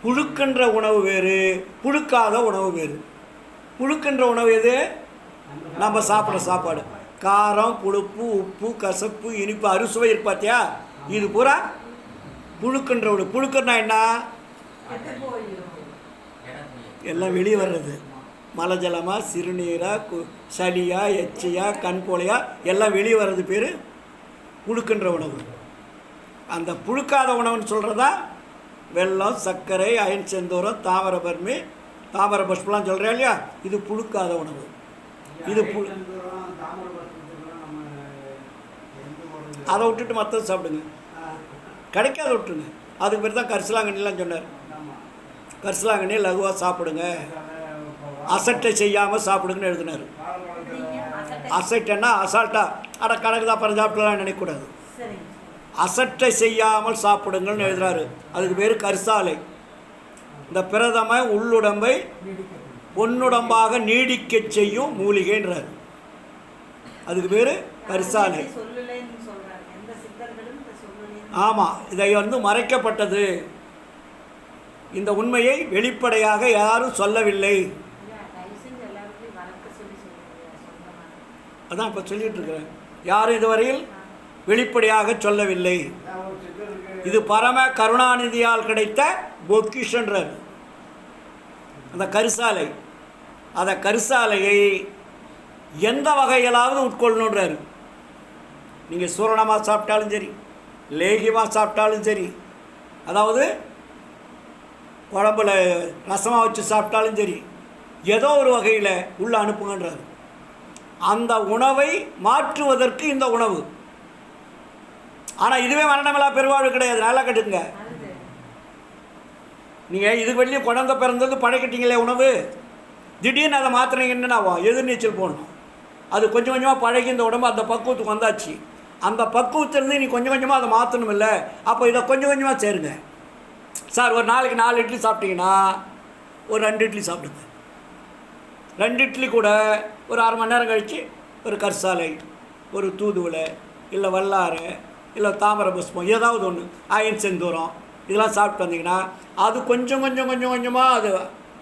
புழுக்கின்ற உணவு வேறு, புழுக்காத உணவு வேறு. புழுக்கின்ற உணவு எது? நம்ம சாப்பிட்ற சாப்பாடு. காரம், புளிப்பு, உப்பு, கசப்பு, இனிப்பு, அறுசுவை இருக்கு பார்த்தியா, இது பூரா புழுக்கின்ற உணவு. புழுக்குன்னா என்ன? எல்லாம் வெளியே வர்றது. மலை ஜலமாக, சிறுநீராக, சளியா, எச்சையா, கண் போலையா எல்லாம் வெளியே வர்றது பேர் புழுக்கின்ற உணவு. அந்த புழுக்காத உணவுன்னு சொல்கிறதா வெல்லம், சர்க்கரை, அயன் செந்தூரம், தாமிரபரணி, தாமிர பஷ்பெலாம் சொல்கிறேன் இல்லையா, இது புழுக்காத உணவு. இது அதை விட்டுட்டு மற்றது சாப்பிடுங்க, கிடைக்காத விட்டுருங்க. அதுக்கு பேர் தான் கரிசலாங்கண்ணிலாம் சொன்னார். கரிசலாங்கண்ணி லகுவாக சாப்பிடுங்க, அசட்டை செய்யாமல் சாப்பிடுங்கன்னு எழுதினார். அசட்டைன்னா அசால்ட்டாக அட கணக்கு தான் அப்புறம் சாப்பிடலாம் நினைக்கக்கூடாது. அசட்டை செய்யாமல் சாப்பிடுங்கள்னு எழுதுறாரு. அதுக்கு பேர் கரிசாலை. இந்த பிரதம உள்ளுடம்பை பொன்னுடம்பாக நீடிக்க செய்யும் மூலிகைன்றார். அதுக்கு பேர் கரிசாலை. ஆமாம், இதை வந்து மறைக்கப்பட்டது. இந்த உண்மையை வெளிப்படையாக யாரும் சொல்லவில்லை. அதான் இப்போ சொல்லிட்டு இருக்கிறேன், யாரும் இதுவரையில் வெளிப்படையாக சொல்லவில்லை. இது பரம கருணாநிதியால் கிடைத்த பொக்கிஷன்றார் அந்த கரிசாலை. அந்த கரிசாலையை எந்த வகையிலாவது உட்கொள்ளணுன்றார். நீங்கள் சூரணமாக சாப்பிட்டாலும் சரி, லேகியமாக சாப்பிட்டாலும் சரி, அதாவது குழம்புல ரசமாக வச்சு சாப்பிட்டாலும் சரி, ஏதோ ஒரு வகையில் உள்ளே அனுப்புங்கன்றார். அந்த உணவை மாற்றுவதற்கு இந்த உணவு. ஆனால் இதுவே மரணமில்லா பெருவாழ்வு கிடையாது. நல்லா கட்டுங்க. நீங்கள் இதுக்கு வெளியே குழந்தை பிறந்தது பழகிட்டீங்களே உணவு, திடீர்னு அதை மாற்றினீங்கன்னா எதிர்நீச்சல் போடணும். அது கொஞ்சம் கொஞ்சமாக பழகி இந்த உடம்பு அந்த பக்குவத்துக்கு வந்தாச்சு. அந்த பக்குவத்திலேருந்து நீ கொஞ்சம் கொஞ்சமாக அதை மாற்றணும் இல்லை. அப்போ இதை கொஞ்சம் கொஞ்சமாக சேருங்க. சார் ஒரு நாளைக்கு 4 இட்லி சாப்பிட்டீங்கன்னா ஒரு 2 இட்லி சாப்பிடுங்க. 2 இட்லி கூட ஒரு அரை மணி நேரம் கழித்து ஒரு கரிசாலை, ஒரு தூதுவளை, இல்லை வல்லாரை, இல்லை தாமிர புஷ்பம், ஏதாவது ஒன்று, அயன் செந்தூரம், இதெல்லாம் சாப்பிட்டு வந்தீங்கன்னா அது கொஞ்சம் கொஞ்சம் கொஞ்சம் கொஞ்சமாக அது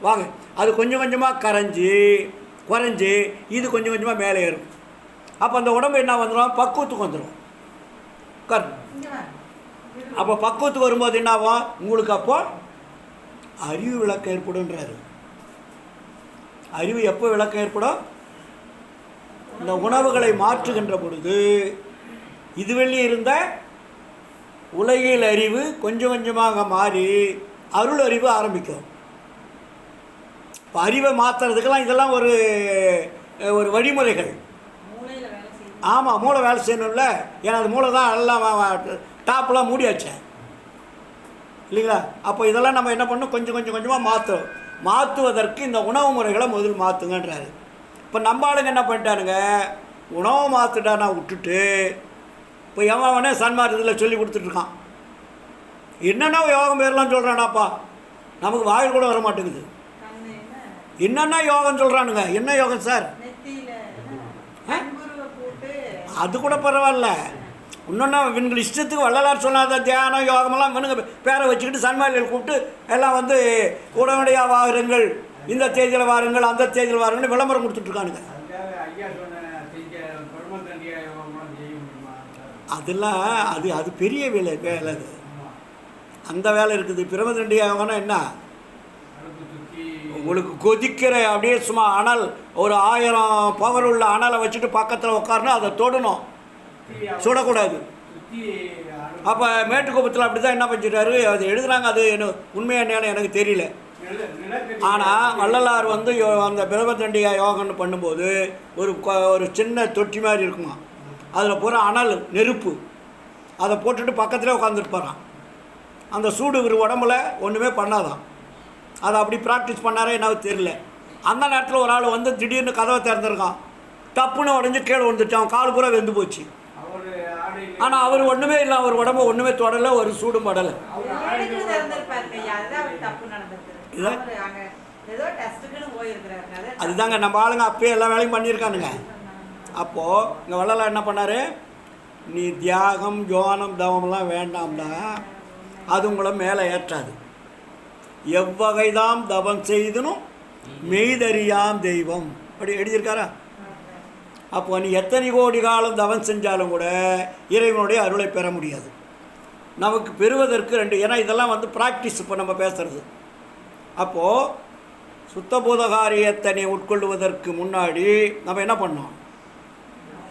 வாங்க, அது கொஞ்சம் கொஞ்சமாக குறைஞ்சி இது கொஞ்சம் கொஞ்சமாக மேலே ஏறும். அப்போ அந்த உடம்பு என்ன வந்துடும்? பக்குவத்துக்கு வந்துடும். அப்போ பக்குவத்துக்கு வரும்போது என்ன ஆகும்? உங்களுக்கு அப்போ அறிவு விளக்கம் ஏற்படுன்றாரு. அறிவு எப்போ விளக்கம் ஏற்படும்? இந்த உணவுகளை மாற்றுகின்ற பொழுது இதுவெளி இருந்த உலகியல் அறிவு கொஞ்சம் கொஞ்சமாக மாறி அருள் அறிவு ஆரம்பிக்கும். இப்போ அறிவை மாற்றுறதுக்கெல்லாம் இதெல்லாம் ஒரு ஒரு வழிமுறைகள். ஆமாம், மூளை வேலை செய்யணும்ல. ஏன்னா அது மூளை தான் எல்லாம் டாப்லாம் மூடியாச்சேன் இல்லைங்களா? அப்போ இதெல்லாம் நம்ம என்ன பண்ணணும்? கொஞ்சம் கொஞ்சம் கொஞ்சமாக மாற்றுவதற்கு இந்த உணவு முறைகளை முதல் மாற்றுங்கன்றாரு. இப்போ நம்ம ஆளுங்க என்ன பண்ணிட்டானுங்க? உணவை மாற்றுட்டானா விட்டுட்டு இப்போ எவனே சன்மார்க்கத்தில் சொல்லி கொடுத்துட்ருக்கான். என்னென்ன யோகம் பேர்லாம் சொல்கிறானாப்பா, நமக்கு வாயில் கூட வர மாட்டேங்குது. என்னென்ன யோகம் சொல்கிறானுங்க? என்ன யோகம் சார்? அது கூட பரவாயில்ல. இன்னொன்று இவங்க இஷ்டத்துக்கு வள்ளலார் சொன்னாத தியானம் யோகமெல்லாம் இவனுங்க பேரை வச்சுக்கிட்டு சன்மார்க்கர்கள் கூப்பிட்டு எல்லாம் வந்து உடனடியாக வாருங்கள், இந்த தேதியில் வாருங்கள், அந்த தேதியில் வாருங்கன்னு விளம்பரம் கொடுத்துட்ருக்கானுங்க. அதெல்லாம் அது பெரிய வேலை அது. அந்த வேலை இருக்குது. பிரமதண்டி யோகம்னா என்ன? உங்களுக்கு கொதிக்கிற அப்படியே சும்மா அனல், ஒரு 1000 பவர் உள்ள அனலை வச்சுட்டு பக்கத்தில் உட்காரணும், அதை தொடணும், சுடக்கூடாது. அப்போ மேட்டுக்குப்பத்தில் அப்படி தான் என்ன பண்ணிட்டாரு, அது எழுதுகிறாங்க. அது உண்மையாக என்னன்னு எனக்கு தெரியல. ஆனால் வள்ளலார் வந்து அந்த பிரமதண்டிகா யோகம்னு பண்ணும்போது ஒரு சின்ன தொட்டி மாதிரி இருக்குமா, அதில் பூரா அனல் நெருப்பு, அதை போட்டுட்டு பக்கத்துலேயே உட்காந்துருப்பாரான். அந்த சூடு ஒரு உடம்புல ஒன்றுமே பண்ணாதான். அதை அப்படி ப்ராக்டிஸ் பண்ணாரே என்ன தெரியல. அந்த நேரத்தில் ஒரு ஆள் வந்து திடீர்னு கதவை திறந்துருக்கான், டப்புன்னு உடஞ்சி கீழே வந்துட்டான், கால் பூரா வெந்து போச்சு. ஆனால் அவர் ஒன்றுமே இல்லை, அவர் உடம்பு ஒன்றுமே தொடலை, ஒரு சூடும் படலை. அதுதாங்க நம்ம ஆளுங்க அப்பயே எல்லா வேலையும் பண்ணியிருக்கானுங்க. அப்போது இங்கே வள்ளலார் என்ன பண்ணார்? நீ தியாகம் யோனம் தவம்லாம் வேண்டாம்னா அது உங்களை மேலே ஏற்றாது. எவ்வகைதாம் தவம் செய்தனும் மெய்தறியாம் தெய்வம் அப்படி எழுதியிருக்காரா? அப்போ நீ எத்தனை கோடி காலம் தவம் செஞ்சாலும் கூட இறைவனுடைய அருளை பெற முடியாது. நமக்கு பெறுவதற்கு ரெண்டு, ஏன்னா இதெல்லாம் வந்து ப்ராக்டிஸ் இப்போ நம்ம பேசுகிறது. அப்போது சுத்தபோதகாரியத்தை நீ உட்கொள்வதற்கு முன்னாடி நம்ம என்ன பண்ணோம்?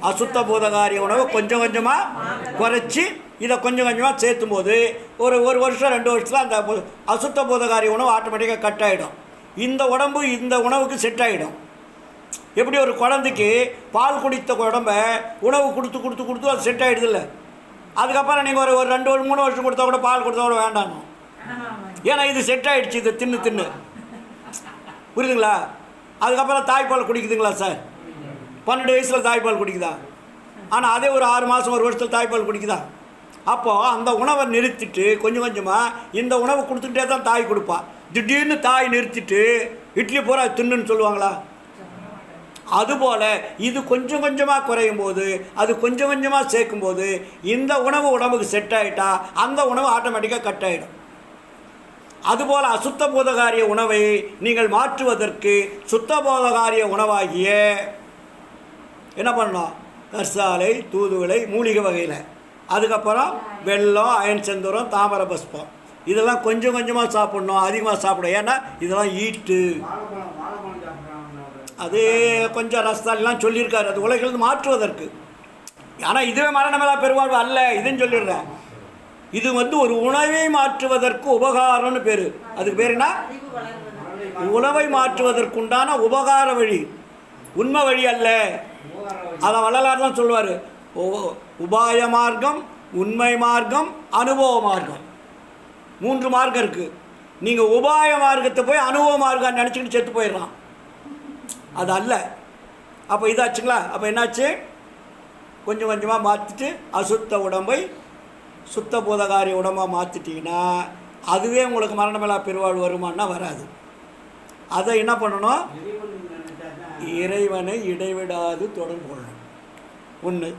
அசுத்த போதகாரிய உணவை கொஞ்சம் கொஞ்சமாக குறைச்சி இதை கொஞ்சம் கொஞ்சமாக சேர்த்தும் போது ஒரு வருஷம் 2 வருஷத்தில் அந்த அசுத்த போதகாரிய உணவு ஆட்டோமேட்டிக்காக கட் ஆகிடும். இந்த உடம்பு இந்த உணவுக்கு செட் ஆகிடும். எப்படி ஒரு குழந்தைக்கு பால் குடித்த உடம்பை உணவு கொடுத்து கொடுத்து கொடுத்து அது செட் ஆகிடுது இல்லை? அதுக்கப்புறம் நீங்கள் ஒரு 2-3 வருஷம் கொடுத்தா கூட பால் கொடுத்தா கூட வேண்டாம். ஏன்னா இது செட் ஆகிடுச்சு, இது தின்னு புரியுதுங்களா? அதுக்கப்புறம் தாய்ப்பால் குடிக்குதுங்களா சார்? 12 வயசில் தாய்ப்பால் குடிக்குதா? ஆனால் அதே ஒரு 6 மாதம் 1 வருஷத்தில் தாய்ப்பால் குடிக்குதா? அப்போது அந்த உணவை நிறுத்திட்டு கொஞ்சம் கொஞ்சமாக இந்த உணவை கொடுத்துக்கிட்டே தான் தாய் கொடுப்பா. திடீர்னு தாய் நிறுத்திட்டு இட்லி பூரா தின்னுன்னு சொல்லுவாங்களா? அதுபோல் இது கொஞ்சம் கொஞ்சமாக குறையும் போது, அது கொஞ்சம் கொஞ்சமாக சேர்க்கும்போது இந்த உணவு உடம்புக்கு செட் ஆகிட்டா அந்த உணவு ஆட்டோமேட்டிக்காக கட் ஆகிடும். அதுபோல் அசுத்த போதகாரிய உணவை நீங்கள் மாற்றுவதற்கு சுத்த போதகாரிய உணவாகிய என்ன பண்ணணும்? கற்சாலை, தூதுவளை, மூலிகை வகையில், அதுக்கப்புறம் வெல்லம், அயன் செந்தூரம், தாமரை பஸ்பம், இதெல்லாம் கொஞ்சம் கொஞ்சமாக சாப்பிட்ணும், அதிகமாக சாப்பிடும். ஏன்னா இதெல்லாம் ஈட்டு. அது கொஞ்சம் ரஸ்தாலாம் சொல்லியிருக்காரு, அது உலகிலிருந்து மாற்றுவதற்கு. ஆனால் இதுவே மரணமெல்லாம் பெருவாழ்வு அல்ல, இதுன்னு சொல்லிடுறேன். இது வந்து ஒரு உணவை மாற்றுவதற்கு உபகாரம்னு பேர். அதுக்கு பேர் என்ன? உணவை மாற்றுவதற்குண்டான உபகார வழி, உண்மை வழி அல்ல. அதை வள்ளலார் தான் சொல்லுவார். உபாய மார்க்கம், உண்மை மார்க்கம், அனுபவ மார்க்கம், 3 மார்க்கம் இருக்குது. நீங்கள் உபாய மார்க்கத்தை போய் அனுபவ மார்க்கம் நினச்சிக்கிட்டு செத்து போயிடலாம். அது அல்ல. அப்போ இதாச்சுங்களா? அப்போ என்னாச்சு? கொஞ்சம் கொஞ்சமாக மாற்றிட்டு அசுத்த உடம்பை சுத்த போதகாரிய உடம்பாக மாற்றிட்டிங்கன்னா அதுவே உங்களுக்கு மரணமில்லா பெருவாழ்வு வருமானா வராது. அதை என்ன பண்ணணும்? இறைவனை இடைவிடாது தொடர்பு கொள்ளணும். 1.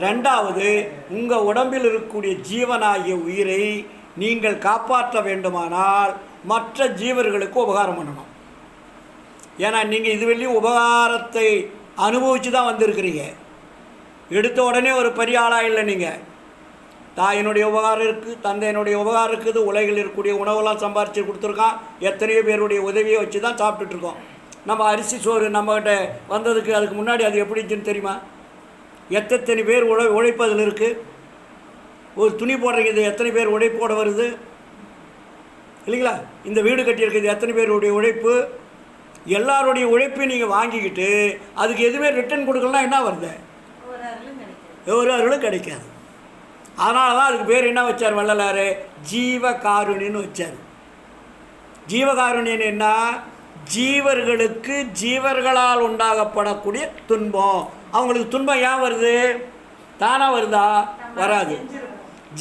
2வது, உங்கள் உடம்பில் இருக்கக்கூடிய ஜீவனாகிய உயிரை நீங்கள் காப்பாற்ற வேண்டுமானால் மற்ற ஜீவர்களுக்கு உபகாரம் பண்ணணும். ஏன்னா நீங்கள் இதுவரையும் உபகாரத்தை அனுபவித்து தான் வந்திருக்கிறீங்க. எடுத்த உடனே ஒரு பெரிய ஆளாக இல்லை. நீங்கள் தாயினுடைய உபகாரம் இருக்குது, தந்தையினுடைய உபகாரம் இருக்குது, உலகில் இருக்கக்கூடிய உணவெல்லாம் சம்பாரித்து கொடுத்துருக்கான். எத்தனையோ பேருடைய உதவியை வச்சு தான் சாப்பிட்டுட்ருக்கோம். நம்ம அரிசி சோறு நம்மகிட்ட வந்ததுக்கு அதுக்கு முன்னாடி அது எப்படி இருந்துச்சுன்னு தெரியுமா? எத்தனை பேர் உழைப்பு அதில் இருக்குது. ஒரு துணி போடுறீங்க, இது எத்தனை பேர் உழைப்போட வருது இல்லைங்களா? இந்த வீடு கட்டியிருக்கிறது எத்தனை பேருடைய உழைப்பு. எல்லாருடைய உழைப்பையும் நீங்கள் வாங்கிக்கிட்டு அதுக்கு எதுவுமே ரிட்டர்ன் கொடுக்கலாம், என்ன வருது? ஒரு அருளும் கிடைக்காது. அதனால தான் அதுக்கு பேர் என்ன வச்சார் வள்ளலார்? ஜீவகாருணின்னு வச்சார். ஜீவகாருணின்னு என்ன? ஜீவர்களுக்கு ஜீவர்களால் உண்டாகப்படக்கூடிய துன்பம். அவங்களுக்கு துன்பம் ஏன் வருது? தானாக வருதா? வராது.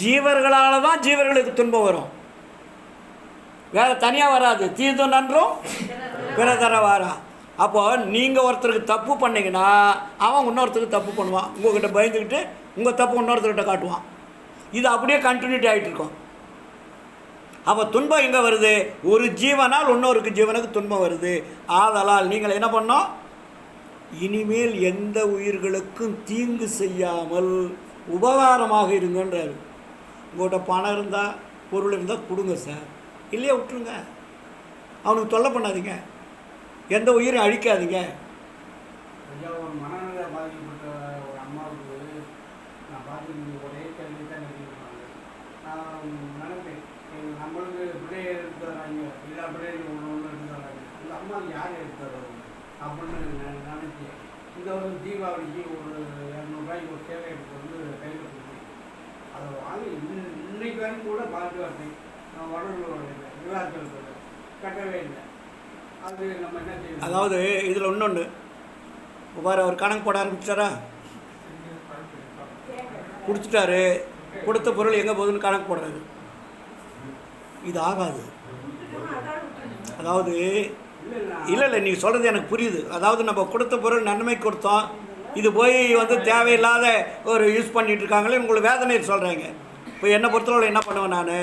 ஜீவர்களால் தான் ஜீவர்களுக்கு துன்பம் வரும், வேறு தனியாக வராது. தீது நன்றும் பிற தர வாரா. அப்போது நீங்கள் ஒருத்தருக்கு தப்பு பண்ணிங்கன்னா அவன் இன்னொருத்தருக்கு தப்பு பண்ணுவான். உங்கள்கிட்ட பயந்துக்கிட்டு உங்கள் தப்பு இன்னொருத்தர்கிட்ட காட்டுவான். இது அப்படியே கண்டினியூட்டி ஆகிட்டு இருக்கும். அப்போ துன்பம் எங்கே வருது? ஒரு ஜீவனால் இன்னொருக்கு ஜீவனுக்கு துன்பம் வருது. ஆதலால் நீங்கள் என்ன பண்ணோம்? இனிமேல் எந்த உயிர்களுக்கும் தீங்கு செய்யாமல் உபகாரமாக இருங்கன்றார். உங்கள்கிட்ட பணம் இருந்தால், பொருள் இருந்தால் கொடுங்க சார், இல்லையா விட்டுருங்க. அவனுக்கு தொல்லை பண்ணாதீங்க, எந்த உயிரும் அழிக்காதீங்க. மனநல பாதிக்கப்பட்ட ஒரு அம்மாவுக்கு நான் பார்த்து ஒரே கேள்வி தான் நினைக்கிறாங்க. நான் நினைப்பேன், நம்மளுக்கு பிள்ளைய எடுத்துறாங்க, எல்லா பிள்ளைகளும் ஒன்று எடுத்துறாங்க, இந்த அம்மா யார் எடுத்துறாங்க அப்படின்னு நினைச்சேன். இந்த ஒரு தீபாவளிக்கு ஒரு 200 ரூபாய்க்கு ஒரு சேவை எடுத்து வந்து கையில் கொடுத்தேன். அதை வாங்கி இன்னைக்கு வரைக்கும் கூட பார்த்து வரேன். நான் வடலூர் விவாதத்தில் கட்டவே இல்லை. அது நம்ம என்ன செய்யணும்? அதாவது இதில் இன்னொன்று வேறு அவர் கணக்கு போட ஆரம்பிச்சாரா? கொடுத்துட்டாரு, கொடுத்த பொருள் எங்கே போகுதுன்னு கணக்கு போடுறாரு. இது ஆகாது. அதாவது இல்லை நீங்கள் சொல்கிறது எனக்கு புரியுது. அதாவது நம்ம கொடுத்த பொருள் நன்மை கொடுத்தோம், இது போய் வந்து தேவையில்லாத ஒரு யூஸ் பண்ணிகிட்டு இருக்காங்களே, உங்களுக்கு வேதனை சொல்கிறாங்க. இப்போ என்னை பொறுத்தவரை என்ன பண்ணுவேன், நான்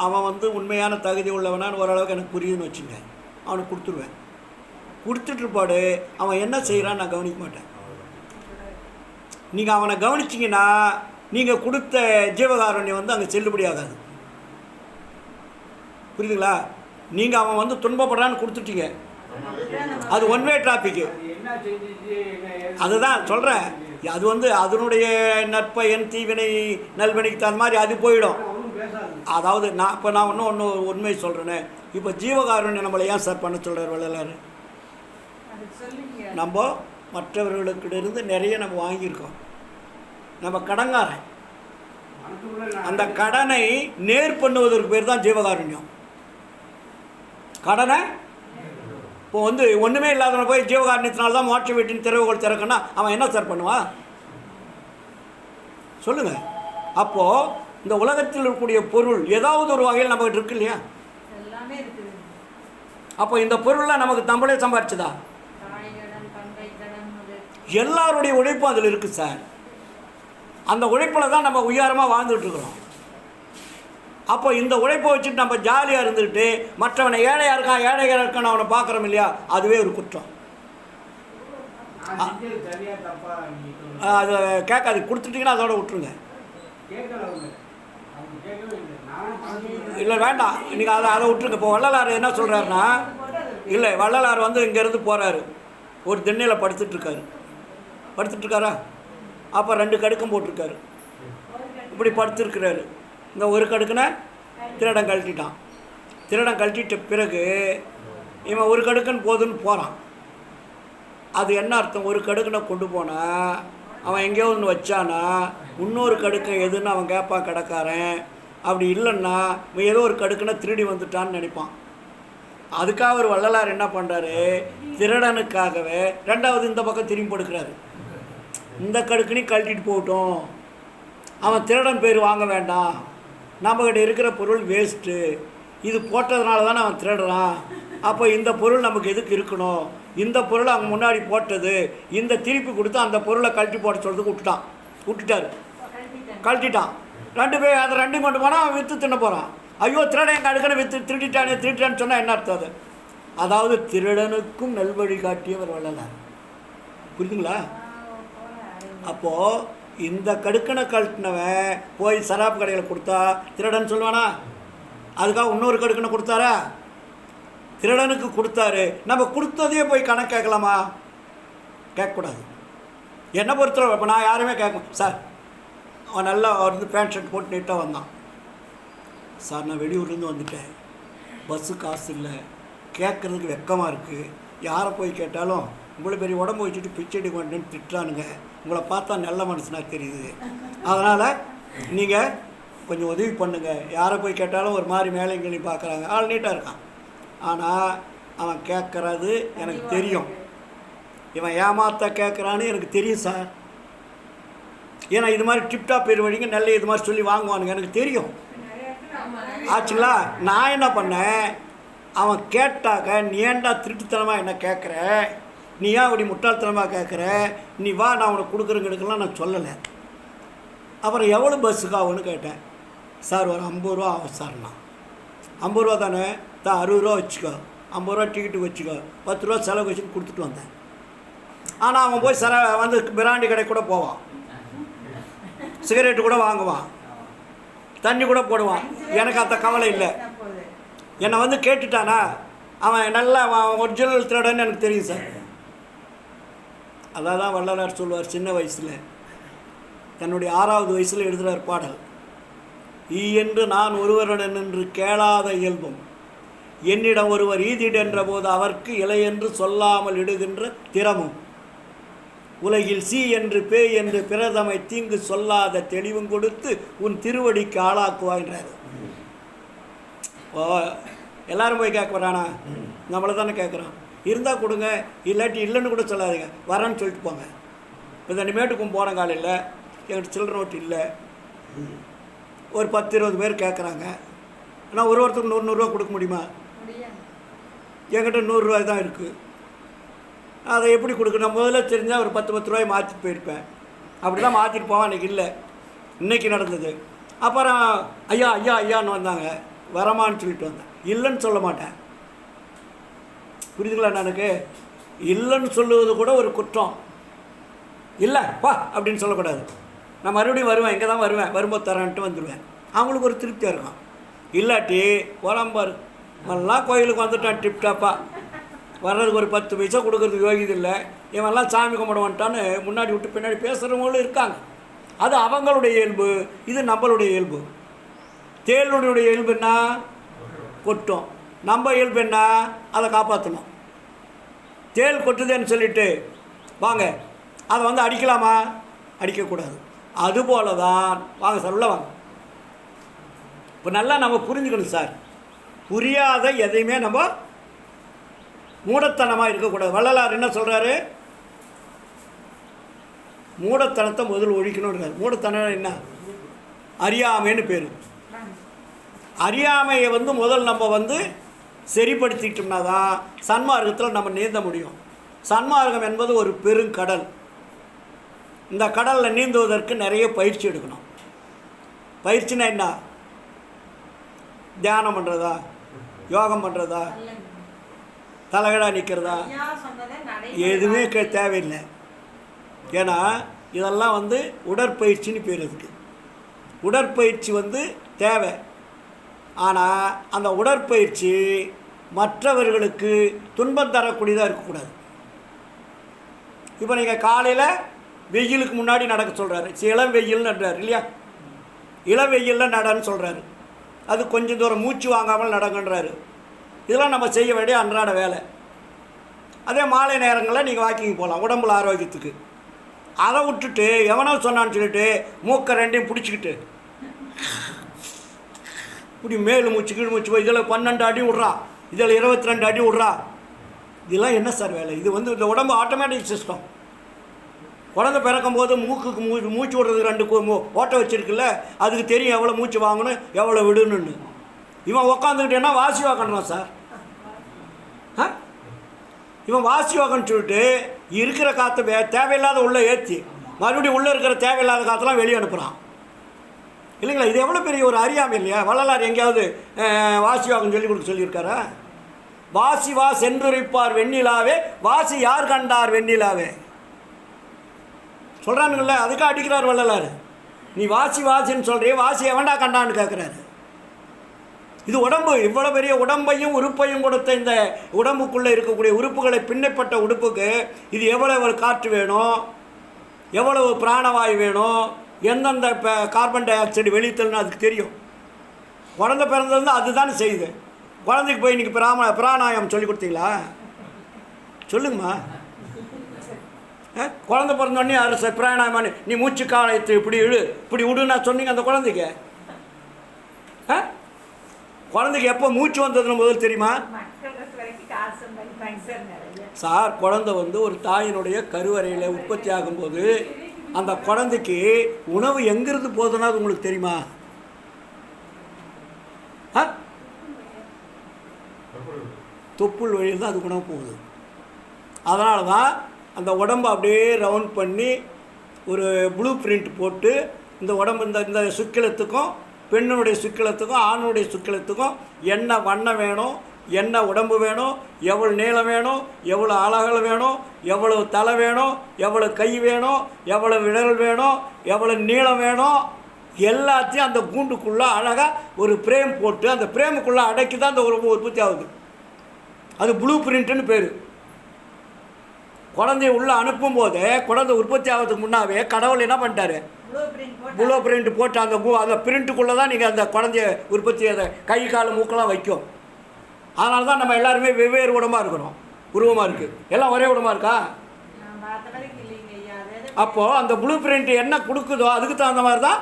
அவன் வந்து உண்மையான தகுதி உள்ளவனான்னு ஓரளவுக்கு எனக்கு புரியுதுன்னு வச்சுங்க, அவனுக்கு கொடுத்துருவேன். கொடுத்துட்ருப்பாடு அவன் என்ன செய்கிறான்னு நான் கவனிக்க மாட்டேன். நீங்கள் அவனை கவனிச்சிங்கன்னா நீங்கள் கொடுத்த ஜீவகாருண்யம் வந்து அங்கே செல்லுபடி ஆகாது. புரியுதுங்களா? நீங்கள் அவன் வந்து துன்பப்படுறான்னு கொடுத்துட்டீங்க, அது ஒன் வே டிராஃபிக்கு. அதுதான் சொல்கிறேன், அது வந்து அதனுடைய நற்பயன் தீவினை நல்வினைக்கு தகுந்த மாதிரி அது போயிடும். அதாவது நான் ஒன்று உண்மை சொல்கிறேன்னு, இப்போ ஜீவகாருண்யம் நம்மளை ஏன் சார் பண்ண சொல்கிறார் வள்ளலார்? நம்ம மற்றவர்களுக்கிட்ட நிறைய நம்ம வாங்கியிருக்கோம், நம்ம கடங்காரன். அந்த கடனை நேர் பண்ணுவதற்கு பேர் தான் ஜீவகாருண்யம். கடனை இப்போ வந்து ஒன்றுமே இல்லாதவனை போய் ஜீவகாருண்யத்தினால்தான் மோட்ச வீட்டின் திறவுகள் திறக்கணும்னா அவன் என்ன சார் பண்ணுவான் சொல்லுங்கள்? அப்போது இந்த உலகத்தில் இருக்கக்கூடிய பொருள் ஏதாவது ஒரு வகையில் நம்மகிட்ட இருக்கு இல்லையா? அப்போ இந்த பொருள்லாம் நமக்கு நம்மளே சம்பாரிச்சதா? எல்லாருடைய உழைப்பும் அதில் இருக்குது சார். அந்த உழைப்பில் தான் நம்ம உயரமாக வாழ்ந்துட்டுருக்குறோம். அப்போ இந்த உழைப்பை வச்சுட்டு நம்ம ஜாலியாக இருந்துக்கிட்டு மற்றவனை ஏழையாக இருக்கான்னு அவனை பார்க்குறோம் இல்லையா, அதுவே ஒரு குற்றம். அது கேட்காது, கொடுத்துட்டிங்கன்னா அதோட விட்டுருங்க. இல்லை வேண்டாம், நீங்கள் அதை விட்டுருங்க. இப்போ வள்ளலார் என்ன சொல்கிறாருன்னா, இல்லை வள்ளலார் வந்து இங்கேருந்து போகிறாரு, ஒரு திண்ணையில் படுத்துட்ருக்காரா, அப்போ 2 கடுக்கம் போட்டிருக்காரு, இப்படி படுத்துருக்கிறாரு. இந்த ஒரு கடுக்குனை திருடன் கழட்டிட்டான். திருடன் கழட்டிட்ட பிறகு இவன் ஒரு கடுக்கன் போதுன்னு போகிறான். அது என்ன அர்த்தம்? ஒரு கடுக்கனை கொண்டு போனால் அவன் எங்கேயோ ஒன்று வச்சானா இன்னொரு கடுக்கன் எதுன்னு அவன் கேட்பான் கடைக்காரன். அப்படி இல்லைன்னா ஏதோ ஒரு கடுக்கனை திருடி வந்துட்டான்னு நினைப்பான். அதுக்காக ஒரு வள்ளலார் என்ன பண்ணுறாரு, திருடனுக்காகவே 2வது இந்த பக்கம் திரும்பி படுக்கிறாரு. இந்த கடுக்கனையும் கழட்டிட்டு போகட்டும், அவன் திருடன் பேர் வாங்க வேண்டாம், நம்மக்கிட்ட இருக்கிற பொருள் வேஸ்ட்டு, இது போட்டதுனால தானே அவன் திருடுறான், அப்போ இந்த பொருள் நமக்கு எதுக்கு இருக்கணும், இந்த பொருளை அவங்க முன்னாடி போட்டது, இந்த திருப்பி கொடுத்து அந்த பொருளை கழட்டி போட சொல்றதுக்கு கழட்டிட்டான். 2 பேர் அதை 2 கொண்டு போனால் அவன் விற்று தின்ன போகிறான். ஐயோ திருடன் எங்கள் அடுக்கனை திருடிட்டான்னு சொன்னால் என்ன அர்த்தம்? அது அதாவது திருடனுக்கும் நல்வழி காட்டியவர் வள்ளலார். புரியுதுங்களா? அப்போது இந்த கடுக்கனை கழட்டினவன் போய் சராப்பு கடையில் கொடுத்தா திருடன் சொல்லுவானா? அதுக்காக இன்னொரு கடுக்கனை கொடுத்தாரா? திருடனுக்கு கொடுத்தாரு, நம்ம கொடுத்ததையே போய் கணக்கு கேட்கலாமா? கேட்கக்கூடாது. என்னை பொறுத்தவரை இப்போ நான் யாருமே கேட்க சார், அவன் நல்லா வந்து பேண்ட் ஷர்ட் போட்டு நீட்டாக வந்தான் சார், நான் வெளியூர்லேருந்து வந்துட்டேன், பஸ்ஸு காசு இல்லை, கேட்குறதுக்கு வெக்கமாக இருக்குது, யாரை போய் கேட்டாலும் இவ்வளோ பெரிய உடம்பு வச்சுட்டு பிச்சை எடுக்க மாட்டேன்னு திட்டுறானுங்க, உங்களை பார்த்தா நல்ல மனுஷனாக தெரியுது, அதனால் நீங்கள் கொஞ்சம் உதவி பண்ணுங்கள், யாரை போய் கேட்டாலும் ஒரு மாதிரி மேலேங்கி பார்க்குறாங்க, ஆள் நீட்டாக இருக்கான், ஆனால் அவன் கேட்குறது எனக்கு தெரியும், இவன் ஏமாத்த கேட்குறான்னு எனக்கு தெரியும் சார், ஏன்னா இது மாதிரி டிப்டாப் பேர் வழிங்க நல்ல இது மாதிரி சொல்லி வாங்குவானுங்க, எனக்கு தெரியும் ஆச்சுங்களா. நான் என்ன பண்ணேன், அவன் கேட்டாக்க நீ ஏன்டா திருட்டுத்தனமாக என்ன கேட்குற, நீ ஏன் அப்படி முட்டாள்தனமாக கேட்குற, நீ வா நான் உனக்கு கொடுக்குறேங்கெடுக்கலாம் நான் சொல்லலை. அப்புறம் எவ்வளோ பஸ்ஸுக்கு ஆகும்னு கேட்டேன். சார் ஒரு 50 ரூபா ஆகும் சார்ண்ணா. 50 ரூபா தானே தான், 60 ரூபா வச்சுக்கோ, 50 ரூபா டிக்கெட்டு வச்சுக்கோ, 10 ரூபா செலவு வச்சுன்னு கொடுத்துட்டு வந்தேன். ஆனால் அவன் போய் வந்து பிராண்டி கடை கூட போவான், சிகரெட்டு கூட வாங்குவான், தண்ணி கூட போடுவான், எனக்கு அந்த கவலை இல்லை. என்னை வந்து கேட்டுட்டானா அவன் நல்லா ஒரிஜினல் திருடன்னு எனக்கு தெரியும் சார். அதான் தான் வள்ளலார் சொல்லுவார், சின்ன வயசில் தன்னுடைய 6வது வயசில் எழுதுகிறார் பாடல், ஈ என்று நான் ஒருவருடன் என்று கேளாத இயல்பும் என்னிடம் ஒருவர் ஈதிடென்ற போது அவர்க்கு இலை என்று சொல்லாமல் இடுகின்ற திறமும் உலகில் சி என்று பேய் என்று பிரதமை தீங்கு சொல்லாத தெளிவும் கொடுத்து உன் திருவடிக்கு ஆளாக்குவான்றார். ஓ எல்லாரும் போய் கேட்க வரானா? நம்மளை தானே கேட்குறான். இருந்தால் கொடுங்க, இல்லாட்டி இல்லைன்னு கூட சொல்லாதீங்க, வரேன்னு சொல்லிட்டு போங்க. இப்போ இந்த மேட்டுக்கும் போன காலையில் என்கிட்ட சில்லற நோட்டு இல்லை, ஒரு 10-20 பேர் கேட்குறாங்க, ஆனால் ஒருத்தருக்கு 100 ரூபா கொடுக்க முடியுமா? என்கிட்ட 100 ரூபாய் தான் இருக்குது, அதை எப்படி கொடுக்கணும்? நான் முதல்ல தெரிஞ்சால் ஒரு 10 ரூபாய் மாற்றிட்டு போயிருப்பேன். அப்படி தான் மாற்றிட்டு போவான். அன்றைக்கி இல்லை, இன்றைக்கி நடந்தது. அப்புறம் ஐயான்னு வந்தாங்க, வரமான்னு சொல்லிட்டு வந்தேன். இல்லைன்னு சொல்ல மாட்டேன். புரியுதுங்களா? எனக்கு இல்லைன்னு சொல்லுவது கூட ஒரு குற்றம். இல்லை வா அப்படின்னு சொல்லக்கூடாது. நான் மறுபடியும் வருவேன், இங்கே தான் வருவேன், வரும்போது தரேன்ட்டு வந்துடுவேன். அவங்களுக்கு ஒரு திருப்தியாக இருக்கும். இல்லாட்டி போகிறாம்பார் எல்லாம் கோயிலுக்கு வந்துட்டான் டிப்டாப்பாக, வர்றதுக்கு ஒரு 10 பைசா கொடுக்கறதுக்கு யோகியது இல்லை, இவன்லாம் சாமி கும்பிட வந்துட்டான்னு முன்னாடி விட்டு பின்னாடி பேசுகிறவங்களும் இருக்காங்க. அது அவங்களுடைய இயல்பு, இது நம்மளுடைய இயல்பு. தேளுடைய இயல்பு என்ன? கொட்டும். நம்ம இயல்பு என்ன? அதை காப்பாற்றணும். தேள் கொட்டுதேன்னு சொல்லிட்டு வாங்க அதை வந்து அடிக்கலாமா? அடிக்கக்கூடாது. அதுபோல தான் வாங்க சார் உள்ள வாங்க. இப்போ நல்லா நம்ம புரிஞ்சுக்கணும் சார். புரியாத எதையுமே நம்ம மூடத்தனமாக இருக்கக்கூடாது. வள்ளலார் என்ன சொல்கிறாரு? மூடத்தனத்தை முதல் ஒழிக்கணுன்றார். மூடத்தனம் என்ன? அறியாமைன்னு பேர். அறியாமையை வந்து முதல் நம்ம வந்து சரிப்படுத்திக்கிட்டோம்னா தான் சன்மார்க்கத்தில் நம்ம நீந்த முடியும். சன்மார்க்கம் என்பது ஒரு பெருங்கடல். இந்த கடலில் நீந்துவதற்கு நிறைய பயிற்சி எடுக்கணும். பயிற்சினா என்ன? தியானம் பண்ணுறதா, யோகம் பண்ணுறதா, தலைகடாக நிற்கிறதா, எதுவுமே தேவையில்லை. ஏன்னா இதெல்லாம் வந்து உடற்பயிற்சின்னு பேர். அதுக்கு உடற்பயிற்சி வந்து தேவை. ஆனால் அந்த உடற்பயிற்சி மற்றவர்களுக்கு துன்பம் தரக்கூடியதாக இருக்கக்கூடாது. இப்போ நீங்கள் காலையில் வெயிலுக்கு முன்னாடி நடக்க சொல்கிறாரு, இளம் வெயில் நடுறாரு இல்லையா? இளம் வெயிலில் நடன்னு சொல்கிறாரு. அது கொஞ்சம் தூரம் மூச்சு வாங்காமல் நடங்கன்றாரு. இதெல்லாம் நம்ம செய்ய வேண்டிய அன்றாட வேலை. அதே மாலை நேரங்களில் நீங்கள் வாக்கிங் போகலாம் உடம்புல ஆரோக்கியத்துக்கு. அதை விட்டுட்டு எவனோ சொன்னான்னு சொல்லிட்டு மூக்கை ரெண்டையும் பிடிச்சிக்கிட்டு இப்படி மேல் மூச்சு கீழ் மூச்சு போய் இதில் 12 அடி விட்றா, இதில் 22 அடி விட்றா. இதெல்லாம் என்ன சார் வேலை? இது வந்து இந்த உடம்பு ஆட்டோமேட்டிக் சிஸ்டம். குழந்தை பிறக்கும் போது மூக்குக்கு மூச்சு விடுறதுக்கு 2 ஓட்டை வச்சுருக்குல்ல, அதுக்கு தெரியும் எவ்வளோ மூச்சு வாங்கணும் எவ்வளோ விடணுன்னு. இவன் உக்காந்துக்கிட்டேன்னா வாசி வாக்கணும் சார். இவன் வாசி வாக்கன்னு சொல்லிட்டு இருக்கிற காற்றை தேவையில்லாத உள்ளே ஏற்றி மறுபடியும் உள்ளே இருக்கிற தேவையில்லாத காற்றெல்லாம் வெளியே அனுப்புகிறான் இல்லைங்களா? இது எவ்வளோ பெரிய ஒரு அறியாமை இல்லையா? வள்ளலார் எங்கேயாவது வாசி வாக்கன்னு சொல்லி கொடுக்க சொல்லியிருக்காரா? வாசி வா சென்றுரைப்பார் வெண்ணிலாவே, வாசி யார் கண்டார் வெண்ணிலாவே சொல்கிறானுங்கள. அதுக்காக அடிக்கிறார் வள்ளலார். நீ வாசி வாசின்னு சொல்கிறிய, வாசி எவன்டா கண்டான்னு கேட்குறாரு. இது உடம்பு, இவ்வளோ பெரிய உடம்பையும் உறுப்பையும் கொடுத்த இந்த உடம்புக்குள்ளே இருக்கக்கூடிய உறுப்புகளை பின்னப்பட்ட உடுப்புக்கு இது எவ்வளவு காற்று வேணும், எவ்வளவு பிராணவாயு வேணும், எந்தெந்த இப்போ கார்பன் டை ஆக்சைடு வெளித்தல்னு அதுக்கு தெரியும். குழந்தை பிறந்ததுலேருந்து அதுதானே செய்யுது. குழந்தைக்கு போய் இன்றைக்கி பிராணாயம் சொல்லி கொடுத்தீங்களா? சொல்லுங்கம்மா. குழந்தை பிறந்தோடனே அது பிராணாயமானு நீ மூச்சு காலத்து இப்படி இப்படி விடுன்னா சொன்னீங்க அந்த குழந்தைக்கு. குழந்தைக்கு எப்போ மூச்சு வந்ததுன்னு முதல் தெரியுமா சார்? குழந்தை வந்து ஒரு தாயினுடைய கருவறையில் உற்பத்தி ஆகும்போது அந்த குழந்தைக்கு உணவு எங்கிருந்து போகுதுன்னா அது உங்களுக்கு தெரியுமா? தொப்புள் வழியில் தான் அது உணவு போகுது. அதனால தான் அந்த உடம்பை அப்படியே ரவுண்ட் பண்ணி ஒரு ப்ளூ பிரிண்ட் போட்டு இந்த உடம்பு இந்த சுக்கிலத்துக்கும் பெண்ணுடைய சுக்கிலத்துக்கும் ஆணுடைய சுக்கிலத்துக்கும் என்ன வண்ணம் வேணும், என்ன உடம்பு வேணும், எவ்வளோ நீளம் வேணும், எவ்வளோ அழகல் வேணும், எவ்வளோ தலை வேணும், எவ்வளோ கை வேணும், எவ்வளோ விரல் வேணும், எவ்வளோ நீளம் வேணும், எல்லாத்தையும் அந்த கூண்டுக்குள்ளே அழகாக ஒரு பிரேம் போட்டு அந்த பிரேமுக்குள்ளே அடக்கி தான் அந்த உடம்பு உற்பத்தி ஆகுது. அது ப்ளூ பிரிண்ட்டுன்னு பேர். குழந்தைய உள்ளே அனுப்பும் போதே குழந்தை உற்பத்தி ஆகிறதுக்கு முன்னாவே கடவுள் என்ன பண்ணிட்டாரு? ப்ளூ பிரிண்ட் போட்டு அந்த பிரிண்ட்டுக்குள்ளே தான் நீங்கள் அந்த குழந்தைய உற்பத்தி அதை கை கால் மூக்கெல்லாம் வைக்கும். அதனால தான் நம்ம எல்லாருமே வெவ்வேறு உடம்பாக இருக்கிறோம், உருவமாக இருக்குது. எல்லாம் ஒரே உடம்பாக இருக்கா? அப்போது அந்த ப்ளூ பிரிண்ட் என்ன கொடுக்குதோ அதுக்கு தகுந்த மாதிரி தான்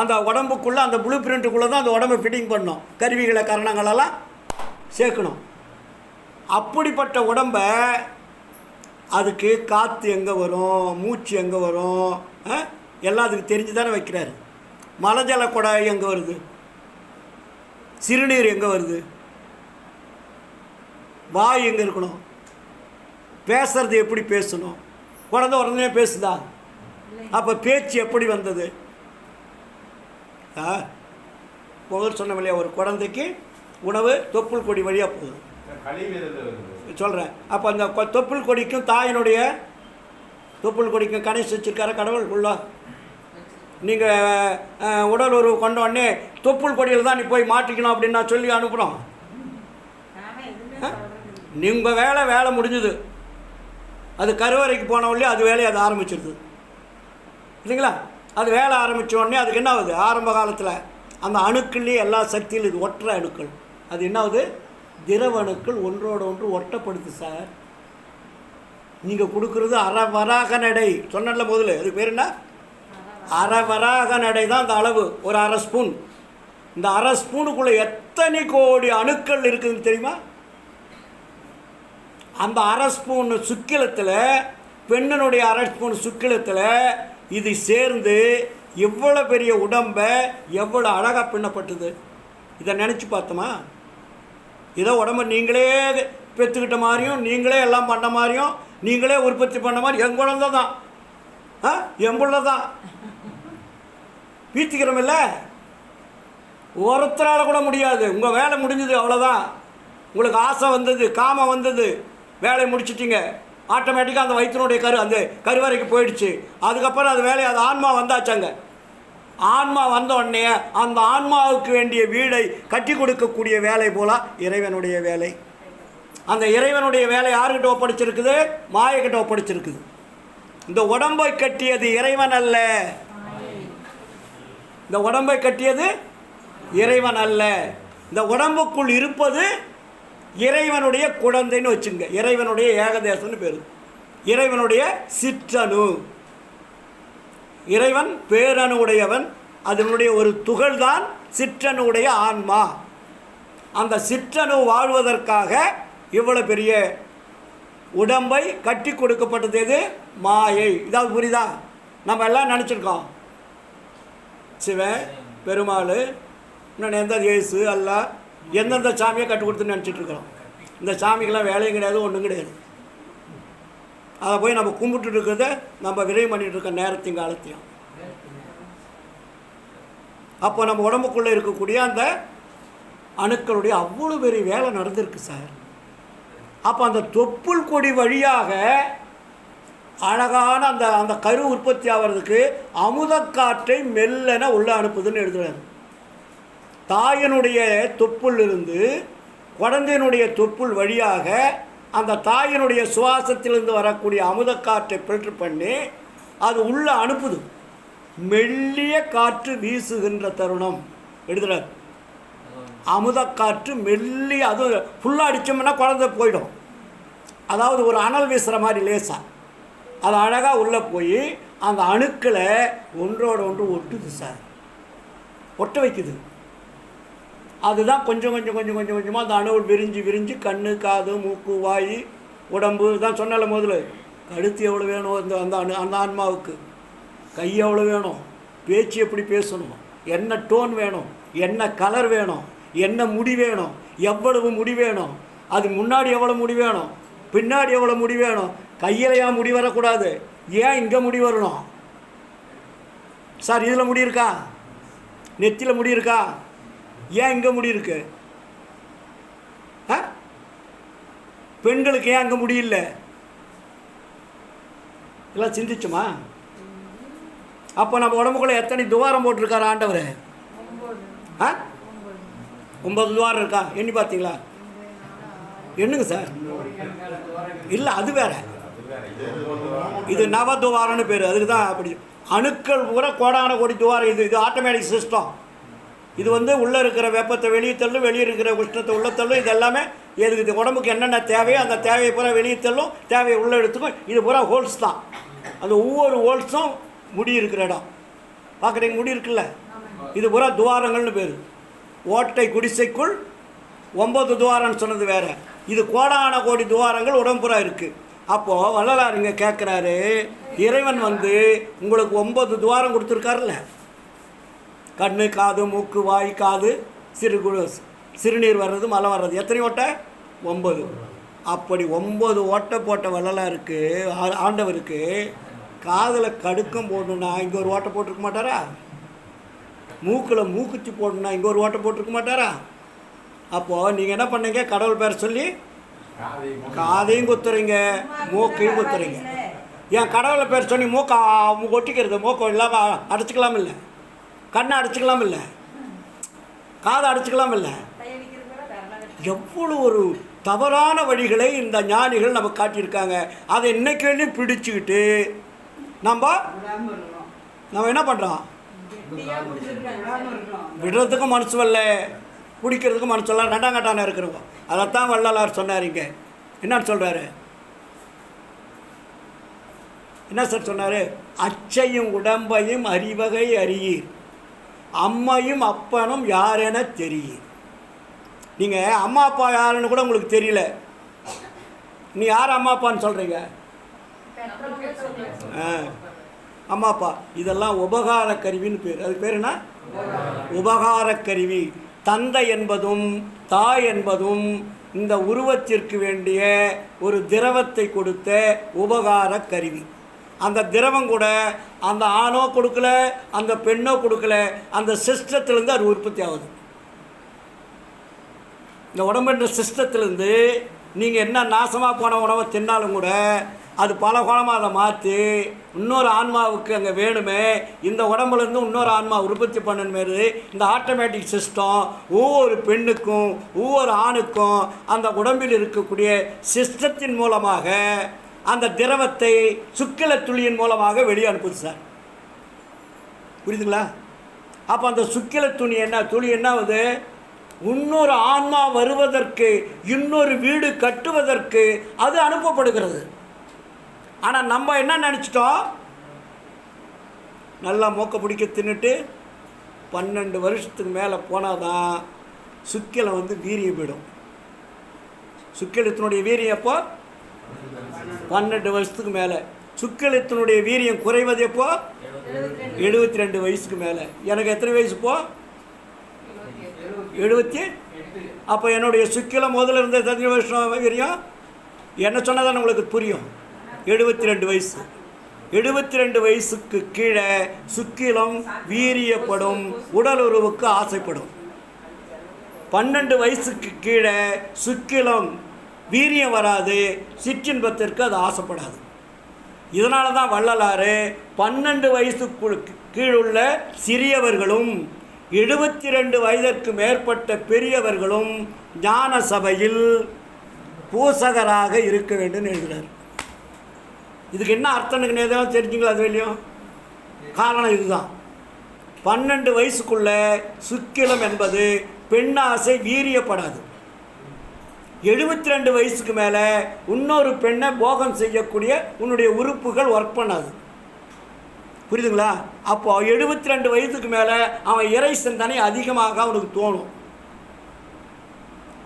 அந்த உடம்புக்குள்ளே அந்த ப்ளூ பிரிண்ட்டுக்குள்ளே தான் அந்த உடம்பை ஃபிட்டிங் பண்ணணும். கருவிகளை கரணங்களெல்லாம் சேர்க்கணும். அப்படிப்பட்ட உடம்பை அதுக்கு காற்று எங்கே வரும், மூச்சு எங்கே வரும், எல்லாம் அதுக்கு தெரிஞ்சு தானே வைக்கிறாரு. மலஜல குழாய் எங்கே வருது, சிறுநீர் எங்கே வருது, வாய் எங்கே இருக்கணும், பேசுறது எப்படி பேசணும். குழந்தை உடனே பேசுதா? அப்போ பேச்சு எப்படி வந்தது? போகுது சொன்னோம் இல்லையா, ஒரு குழந்தைக்கு உணவு தொப்புள் கொடி வழியாக போகுது சொல்கிறேன். அப்போ அந்த தொப்புள் கொடிக்கும் தாயினுடைய தொப்புள் கொடிக்கும் கணேஷ் வச்சுருக்கார கடவுள் உள்ள. நீங்கள் உடல் உறவு கொண்ட உடனே தொப்புள் கொடியில் தான் நீ போய் மாட்டிக்கணும் அப்படின்னு நான் சொல்லி அனுப்புகிறோம். நீங்கள் வேலை முடிஞ்சுது, அது கருவறைக்கு போனவொடனே அது வேலையை அது ஆரம்பிச்சிருது இல்லைங்களா. அது வேலை ஆரம்பித்த உடனே அதுக்கு என்ன ஆகுது, ஆரம்ப காலத்தில் அந்த அணுக்கள்லேயே எல்லா சக்தியிலும் இது ஒற்றை அணுக்கள், அது என்ன ஆகுது, திரவ அணுக்கள் ஒன்றோட ஒன்று ஒட்டப்படுது சார். நீங்கள் கொடுக்குறது அறவராக நடை சொன்னல முதல்ல, அதுக்கு பேர் என்ன, அறவராக நடை தான் அந்த அளவு, ஒரு அரை ஸ்பூன். இந்த அரை ஸ்பூனுக்குள்ளே எத்தனை கோடி அணுக்கள் இருக்குதுன்னு தெரியுமா. அந்த அரை ஸ்பூன் சுக்கிலத்தில், பெண்ணினுடைய அரை ஸ்பூன் சுக்கிலத்தில் இது சேர்ந்து எவ்வளோ பெரிய உடம்பை எவ்வளோ அழகாக பின்னப்பட்டது. இதை நினச்சி பார்த்தோமா. ஏதோ உடம்பை நீங்களே பெற்றுக்கிட்ட மாதிரியும் நீங்களே எல்லாம் பண்ண மாதிரியும் நீங்களே உற்பத்தி பண்ண மாதிரி என் குழந்தை தான் என் பிள்ளை தான் வீத்திக்கிறோமில்ல. ஒருத்தரால் கூட முடியாது. உங்கள் வேலை முடிஞ்சது, அவ்வளோதான். உங்களுக்கு ஆசை வந்தது, காமம் வந்தது, வேலையை முடிச்சிட்டிங்க, ஆட்டோமேட்டிக்காக அந்த வயிற்றினுடைய அந்த கருவறைக்கு போயிடுச்சு. அதுக்கப்புறம் அது வேலையை அது ஆன்மா வந்தாச்சாங்க. ஆன்மா வந்த உடனே அந்த ஆன்மாவுக்கு வேண்டிய வீடை கட்டி கொடுக்கக்கூடிய வேலை போல இறைவனுடைய வேலை. அந்த இறைவனுடைய வேலை யாருக்கிட்ட ஒப்படைச்சிருக்குது, மாயக்கிட்ட ஒப்படைச்சிருக்குது. இந்த உடம்பை கட்டியது இறைவன் அல்ல, இந்த உடம்பை கட்டியது இறைவன் அல்ல. இந்த உடம்புக்குள் இருப்பது இறைவனுடைய குழந்தைன்னு வச்சுங்க. இறைவனுடைய ஏகதேசம்னு பேர், இறைவனுடைய சிற்றணு. இறைவன் பேரணு உடையவன், அதனுடைய ஒரு துகள்தான் சிற்றணுடைய ஆன்மா. அந்த சிற்றணு வாழ்வதற்காக இவ்வளோ பெரிய உடம்பை கட்டி கொடுக்கப்பட்டது எது, மாயை. இதாவது புரியுதா. நம்ம எல்லாம் நினச்சிருக்கோம் சிவன், பெருமாள், இன்னொன்று எந்த இயேசு, அல்லா, எந்தெந்த சாமியை கட்டி கொடுத்துன்னு நினச்சிட்ருக்குறோம். இந்த சாமிக்கெல்லாம் வேலையும் கிடையாது, ஒன்றும் கிடையாது. அதை போய் நம்ம கும்பிட்டு இருக்கிறத நம்ம விரைவு பண்ணிகிட்டு இருக்க நேரத்தையும் காலத்தையும். அப்போ நம்ம உடம்புக்குள்ளே இருக்கக்கூடிய அந்த அணுக்களுடைய அவ்வளோ பெரிய வேலை நடந்திருக்கு சார். அப்போ அந்த தொப்புள் கொடி வழியாக அழகான அந்த அந்த கரு உற்பத்தி ஆகிறதுக்கு அமுதக்காற்றை மெல்லன உள்ளே அனுப்புதுன்னு எழுதுறாரு. தாயினுடைய தொப்புள் இருந்து குழந்தையினுடைய தொப்புள் வழியாக அந்த தாயினுடைய சுவாசத்திலிருந்து வரக்கூடிய அமுதக்காற்றை ஃபில்டர் பண்ணி அது உள்ளே அனுப்புது. மெல்லிய காற்று வீசுகின்ற தருணம் எழுதுறாரு. அமுதக்காற்று மெல்லிய, அது ஃபுல்லாக அடித்தோம்னா குழந்தை போயிடும். அதாவது ஒரு அனல் வீசுகிற மாதிரி லேசாக அது அழகாக உள்ளே போய் அந்த அணுக்களை ஒன்றோட ஒன்று ஒட்டுது சார், ஒட்ட வைக்குது. அதுதான் கொஞ்சம் கொஞ்சம் கொஞ்சம் கொஞ்சம் கொஞ்சமாக அந்த அணுவில் விரிஞ்சு விரிஞ்சு கண்ணு, காது, மூக்கு, வாய், உடம்பு தான் சொன்னால முதல்ல. கழுத்து எவ்வளோ வேணும் அந்த அந்த அந்த ஆன்மாவுக்கு, கை எவ்வளோ வேணும், பேச்சு எப்படி பேசணும், என்ன டோன் வேணும், என்ன கலர் வேணும், என்ன முடி வேணும், எவ்வளவு முடி வேணும், அது முன்னாடி எவ்வளோ முடி வேணும், பின்னாடி எவ்வளோ முடி வேணும், கையில் ஏன் முடி வரக்கூடாது, ஏன் இங்கே முடி வரணும் சார், இதில் முடி இருக்கா, நெத்தியில் முடி இருக்கா, ஏன் இங்கே முடி இருக்கு, பெண்களுக்கு ஏன் அங்கே முடியல, எல்லாம் சிந்திச்சோமா. அப்போ நம்ம உடம்புக்குள்ளே எத்தனை துவாரம் போட்டிருக்காரு ஆண்டவர், 9 துவாரம் இருக்கா, எண்ணி பார்த்தீங்களா, என்னங்க சார், இல்லை அது வேற, இது நவதுவாரம்னு பேர், அதுக்கு தான் அப்படி. அணுக்கள் பூரா கோடான கோடி துவாரம், இது ஆட்டோமேட்டிக் சிஸ்டம். இது உள்ளே இருக்கிற வெப்பத்தை வெளியே தள்ளும், வெளியே இருக்கிற உஷ்ணத்தை உள்ளே தள்ளும். இது எல்லாமே எதுக்கு, இது உடம்புக்கு என்னென்ன தேவையோ அந்த தேவையை பூரா வெளியே தள்ளும், தேவையை உள்ளே எடுத்துக்கும். இது பூரா ஹோல்ஸ் தான். அந்த ஒவ்வொரு ஹோல்ஸும் முடி இருக்கிற இடம் பார்க்குறீங்க, முடி இருக்குல்ல, இது பூரா துவாரங்கள்னு பேர். ஓட்டை குடிசைக்குள் 9 துவாரம்னு சொன்னது வேறு, இது கோடான கோடி துவாரங்கள் உடம்புறா இருக்குது. அப்போது வள்ளலார் இங்கே கேட்குறாரு, இறைவன் உங்களுக்கு 9 துவாரம் கொடுத்துருக்காருல்ல, கண்ணு, காது, மூக்கு, வாய், காது, சிறுநீர் வர்றது, மலம் வர்றது, எத்தனை ஓட்டை, 9. அப்படி 9 ஓட்டை போட்ட வள்ளலாருக்கு, ஆண்டவருக்கு காதில் கடுக்கம் போடணுன்னா இங்கே ஒரு ஓட்டை போட்டிருக்க மாட்டாரா, மூக்கில் மூக்குத்தி போடணும்னா இங்கே ஒரு ஓட்டை போட்டிருக்க மாட்டாரா? அப்போது நீங்கள் என்ன பண்ணீங்க? கடவுள் பேர் சொல்லி காதையும் குத்துறீங்க, மூக்கையும் குத்துறீங்க. ஏன் கடவுளை பேர் சொல்லி மூக்கை ஒட்டிக்கிறது? மூக்கம் இல்லாமல் அடைச்சிக்கலாம் இல்லை? கண்ணை அடைச்சிக்கலாம் இல்லை? காதை அடைச்சிக்கலாம் இல்லை? எவ்வளோ ஒரு தவறான வழிகளை இந்த ஞானிகள் நமக்கு காட்டியிருக்காங்க. அதை இன்னைக்கு பிடிச்சிக்கிட்டு நம்ம என்ன பண்ணுறோம்? விடுறதுக்கும் மனசு வரல, பிடிக்கிறதுக்கும் மனசு வரல, ரெண்டாம் கட்டான இருக்கிறவங்க. அதைத்தான் வள்ளலார் சொன்னார். இங்கே என்னன்னு சொல்கிறாரு? என்ன சார் சொன்னார்? அச்சையும் உடம்பையும் அறிவகை அறியீர், அம்மையும் அப்பனும் யாரென தெரியும். நீங்கள் அம்மா அப்பா யாருன்னு கூட உங்களுக்கு தெரியல, நீ யார் அம்மா அப்பான்னு சொல்கிறீங்க? அம்மா அப்பா. இதெல்லாம் உபகார கருவின்னு பேர். அது பேர் என்ன? உபகார கருவி. தந்தை என்பதும் தாய் என்பதும் இந்த உருவத்திற்கு வேண்டிய ஒரு திரவத்தை கொடுத்த உபகார கருவி. அந்த திரவம் கூட அந்த ஆணோ கொடுக்கல, அந்த பெண்ணோ கொடுக்கல, அந்த சிஸ்டத்திலேருந்து அது உற்பத்தி ஆகுது. இந்த உடம்புன்ற சிஸ்டத்திலேருந்து நீங்கள் என்ன நாசமாக போன உணவை தின்னாலும் கூட அது பல குணமாக அதை மாற்றி இன்னொரு ஆன்மாவுக்கு அங்கே வேணுமே, இந்த உடம்புலேருந்து இன்னொரு ஆன்மா உற்பத்தி பண்ணணுமே. இந்த ஆட்டோமேட்டிக் சிஸ்டம் ஒவ்வொரு பெண்ணுக்கும் ஒவ்வொரு ஆணுக்கும் அந்த உடம்பில் இருக்கக்கூடிய சிஸ்டத்தின் மூலமாக அந்த திரவத்தை சுக்கில துளியின் மூலமாக வெளியே அனுப்புது சார். புரியுதுங்களா? அப்போ அந்த சுக்கில துளி என்ன ஆகுது? இன்னொரு ஆன்மா வருவதற்கு, இன்னொரு வீடு கட்டுவதற்கு அது அனுப்பப்படுகிறது. ஆனால் நம்ம என்ன நினச்சிட்டோம்? நல்லா மூக்க பிடிக்க தின்னுட்டு 12 வருஷத்துக்கு மேலே போனால் தான் சுக்கிலம் வீரியம் போயிடும். சுக்கிலத்தினுடைய வீரியம் எப்போ? 12 வருஷத்துக்கு மேலே. சுக்கிலத்தினுடைய வீரியம் குறைவது எப்போ? 72 வயசுக்கு மேலே. எனக்கு எத்தனை வயசு இப்போ? 70. அப்போ என்னுடைய சுக்கிலம் முதல்ல இருந்த எத்தனை வருஷம் வீரியம்? என்ன சொன்னதான் உங்களுக்கு புரியும். 72 வயசு. 72 வயசுக்கு கீழே சுக்கிலம் வீரியப்படும், உடல் உறவுக்கு ஆசைப்படும். 12 வயசுக்கு கீழே சுக்கிலம் வீரியம் வராது, சிற்றின்பத்திற்கு அது ஆசைப்படாது. இதனால தான் வள்ளலார் 12 வயசுக்கு கீழுள்ள சிறியவர்களும் 72 வயதிற்கு மேற்பட்ட பெரியவர்களும் ஞான சபையில் பூசகராக இருக்க வேண்டும் எழுதுகிறார். இதுக்கு என்ன அர்த்தம்னு எதாவது தெரிஞ்சுங்களா? அது வெளியும் காரணம் இதுதான். 12 வயசுக்குள்ள சுக்கிலம் என்பது பெண்ணாசை வீரியப்படாது. 72 வயசுக்கு மேலே இன்னொரு பெண்ணை போகம் செய்யக்கூடிய உன்னுடைய உறுப்புகள் ஒர்க் பண்ணாது. புரியுதுங்களா? அப்போ 72 வயதுக்கு மேலே அவன் இறை சிந்தனை அதிகமாக அவனுக்கு தோணும்.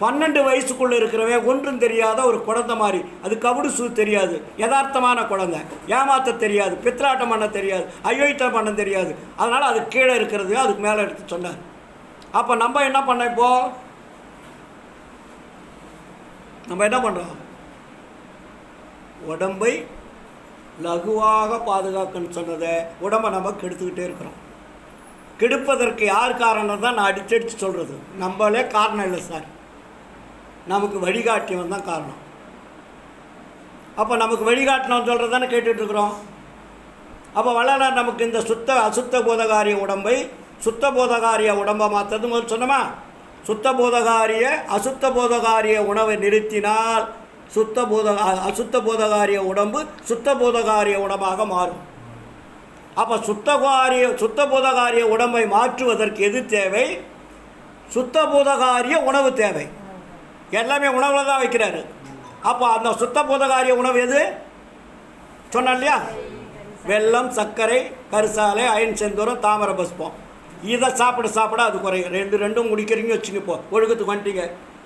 12 வயசுக்குள்ளே இருக்கிறவன் ஒன்றும் தெரியாத ஒரு குழந்தை மாதிரி. அது கபடு சூ தெரியாது, யதார்த்தமான குழந்தை, ஏமாற்ற தெரியாது, பித்ராட்டம் பண்ண தெரியாது, அயோய்த்தம் பண்ண தெரியாது. அதனால் அது கீழே இருக்கிறது அதுக்கு மேலே எடுத்து சொன்னார். அப்போ நம்ம என்ன பண்ண? இப்போது நம்ம என்ன பண்ணுறோம்? உடம்பை லகுவாக பாதுகாக்கணும்னு சொன்னதை உடம்பை நம்ம கெடுத்துக்கிட்டே இருக்கிறோம். கெடுப்பதற்கு யார் காரணம் தான் நான் அடிச்சடிச்சு சொல்கிறது. நம்மளே காரணம் இல்லை சார், நமக்கு வழிகாட்டியவன் தான் காரணம். அப்போ நமக்கு வழிகாட்டினவன் சொல்கிறது தானே கேட்டுட்ருக்குறோம். அப்போ வள்ளலார் நமக்கு இந்த அசுத்த போதகாரிய உடம்பை சுத்த போதகாரிய உடம்பை மாற்றது முதல் சொன்னோமா? சுத்த போதகாரிய அசுத்த போதகாரிய உணவை நிறுத்தினால் அசுத்த போதகாரிய உடம்பு சுத்த போதகாரிய உடம்பாக மாறும். அப்போ சுத்த போதகாரிய உடம்பை மாற்றுவதற்கு எது தேவை? சுத்த போதகாரிய உணவு தேவை. எல்லாமே உணவில் தான் வைக்கிறாரு. அப்போ அந்த சுத்த போதகாரிய உணவு எது சொன்ன இல்லையா? வெல்லம், சர்க்கரை, கரிசாலை, அயன் செந்தூரம், தாமரை பஸ்பம். இதை சாப்பிட அது குறையும். ரெண்டும் குடிக்கிறீங்க வச்சுங்க. இப்போ ஒழுக்கத்துக்கு வந்துட்டீங்க.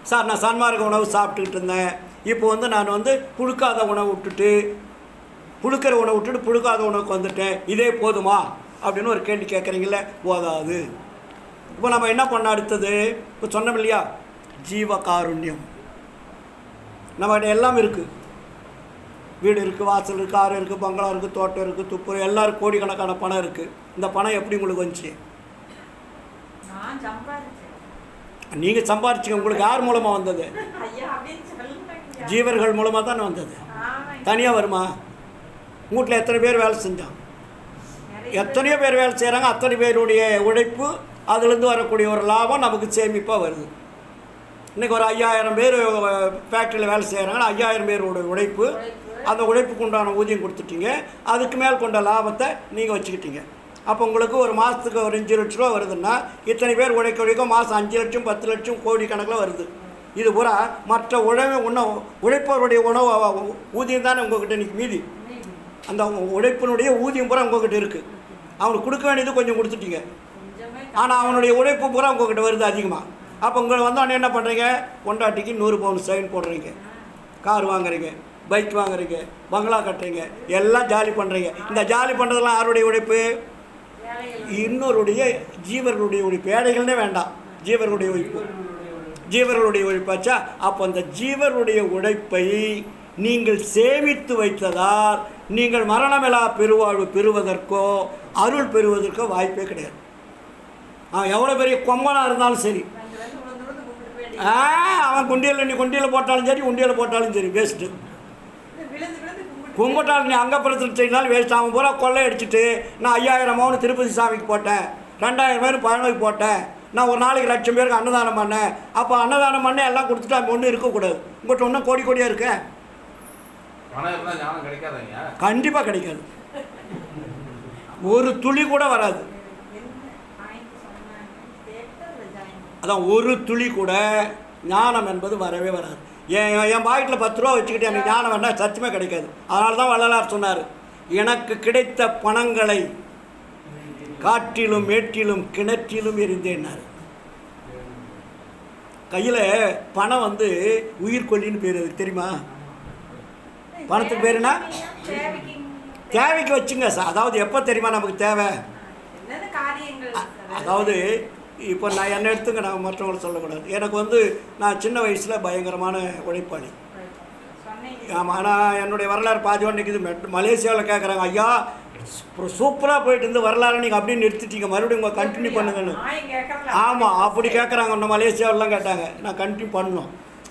சார் நான் சன்மார்க்க உணவு சாப்பிட்டுக்கிட்டு இருந்தேன், இப்போ நான் புழுக்காத உணவு விட்டுட்டு புழுக்கிற உணவு விட்டுட்டு புழுக்காத உணவுக்கு வந்துட்டேன், இதே போதுமா அப்படின்னு ஒரு கேள்வி கேட்குறீங்கள? போதாது. இப்போ நம்ம என்ன பண்ண அடுத்தது? இப்போ சொன்னோம் இல்லையா, ஜீவகாருண்யம். நம்மகிட்ட எல்லாம் இருக்குது. வீடு இருக்குது, வாசல் இருக்குது, ஆறு இருக்குது, பங்களா இருக்குது, தோட்டம் இருக்குது, துப்புரம், எல்லோரும் கோடிக்கணக்கான பணம் இருக்குது. இந்த பணம் எப்படி உங்களுக்கு வந்துச்சு? நான் சம்பாதிச்சேன். நீங்கள் சம்பாரிச்சிங்க. உங்களுக்கு யார் மூலமாக வந்தது? ஐயா அப்படின்னு சொல்லுங்க. ஜீவர்கள் மூலமாக தானே வந்தது. ஆமாங்க. தனியாக வருமா? வீட்டில் எத்தனை பேர் வேலை செஞ்சான்? எத்தனையோ பேர் வேலை செய்கிறாங்க. அத்தனை பேருடைய உழைப்பு, அதுலேருந்து வரக்கூடிய ஒரு லாபம் நமக்கு சேமிப்பாக வருது. இன்றைக்கி ஒரு 5000 பேர் ஃபேக்ட்ரியில் வேலை செய்கிறாங்கன்னா 5000 பேரோட உழைப்பு, அந்த உழைப்புக்கு உண்டான ஊதியம் கொடுத்துட்டீங்க. அதுக்கு மேல் கொண்ட லாபத்தை நீங்கள் வச்சுக்கிட்டீங்க. அப்போ உங்களுக்கு ஒரு மாதத்துக்கு ஒரு 5 லட்ச ரூபா வருதுன்னா இத்தனை பேர் உழைக்க மாதம் 5 லட்சம் 10 லட்சம் கோடி கணக்கில் வருது. இது பூரா மற்ற உழைப்பவருடைய உணவு ஊதியம் தானே உங்கள்கிட்ட இன்றைக்கி மீதி. அந்த உழைப்பினுடைய ஊதியம் பூரா உங்கள்கிட்ட இருக்குது. அவனுக்கு கொடுக்க வேண்டியது கொஞ்சம் கொடுத்துட்டீங்க. ஆனால் அவனுடைய உழைப்பு பூரா உங்கள்கிட்ட வருது அதிகமாக. அப்போ உங்களை வந்தோடனே என்ன பண்ணுறீங்க? பொண்டாட்டிக்கு 100 பவுன் செயின் போடுறீங்க, கார் வாங்குறீங்க, பைக் வாங்குறீங்க, பங்களா கட்டுறீங்க, எல்லாம் ஜாலி பண்ணுறீங்க. இந்த ஜாலி பண்ணுறதெல்லாம் யாருடைய உழைப்பு? இன்னொருடைய ஜீவர்களுடைய உழைப்பு. ஏழைகள்னே வேண்டாம், ஜீவர்களுடைய உழைப்பு. ஜீவர்களுடைய உழைப்பாச்சா? அப்போ அந்த ஜீவர்களுடைய உழைப்பை நீங்கள் சேமித்து வைத்ததால் நீங்கள் மரணமில்லா பெருவாழ்வு பெறுவதற்கோ அருள் பெறுவதற்கோ வாய்ப்பே கிடையாது. எவ்வளோ பெரிய கொம்பனாக இருந்தாலும் சரி, அவன் குண்டியில் போட்டாலும் சரி, உண்டியில் போட்டாலும் சரி, வேஸ்ட்டு. கும்பிட்டாலும் நீ அங்கப்புறத்தில் செய்தாலும் வேஸ்ட். அவன் பூரா கொள்ளை அடிச்சுட்டு நான் 5000 பவுன் திருப்பதி சாமிக்கு போட்டேன், 2000 பேர் பழனிக்கு போட்டேன், நான் ஒரு நாளைக்கு 1,00,000 பேருக்கு அன்னதானம் பண்ணேன். அப்போ அன்னதானம் பண்ண எல்லாம் கொடுத்துட்டு அங்கே ஒன்றும் இருக்கக்கூடாது. உங்கள்கிட்ட ஒன்றும் கோடி கோடியாக இருக்க கண்டிப்பாக கிடைக்காது. ஒரு துளி கூட வராது. அதான் ஒரு துளி கூட ஞானம் என்பது வரவே வராது. என் பாக்கெட்டில் 10 ரூபா வச்சுக்கிட்டு எனக்கு ஞானம் வேண்டாம், சத்தியமே கிடைக்காது. அதனால தான் வள்ளலார் சொன்னார், எனக்கு கிடைத்த பணங்களை காட்டிலும் மேட்டிலும் கிணற்றிலும் எரிந்தேன்னார். கையில் பணம் உயிர்கொல்லின்னு பேர், அதுக்கு தெரியுமா? பணத்துக்கு பேருனா தேவைக்கு வச்சுங்க சார். அதாவது எப்போ தெரியுமா நமக்கு தேவை? அதாவது இப்போ நான் என்ன எடுத்துங்க, நான் மற்றவங்களை சொல்லக்கூடாது. எனக்கு நான் சின்ன வயசில் பயங்கரமான உழைப்பாளி. ஆமாம். ஆனால் என்னுடைய வரலாறு பாதியோடு நிற்குது. மலேசியாவில் கேட்குறாங்க, ஐயா சூப்பராக போயிட்டு இருந்து வரலாறு நீங்கள் அப்படியே நிறுத்திட்டீங்க, மறுபடியும் உங்கள் கண்டினியூ பண்ணுங்கன்னு. ஆமாம், அப்படி கேட்குறாங்க. இன்னும் மலேசியாவிலாம் கேட்டாங்க, நான் கண்டினியூ பண்ணணும்.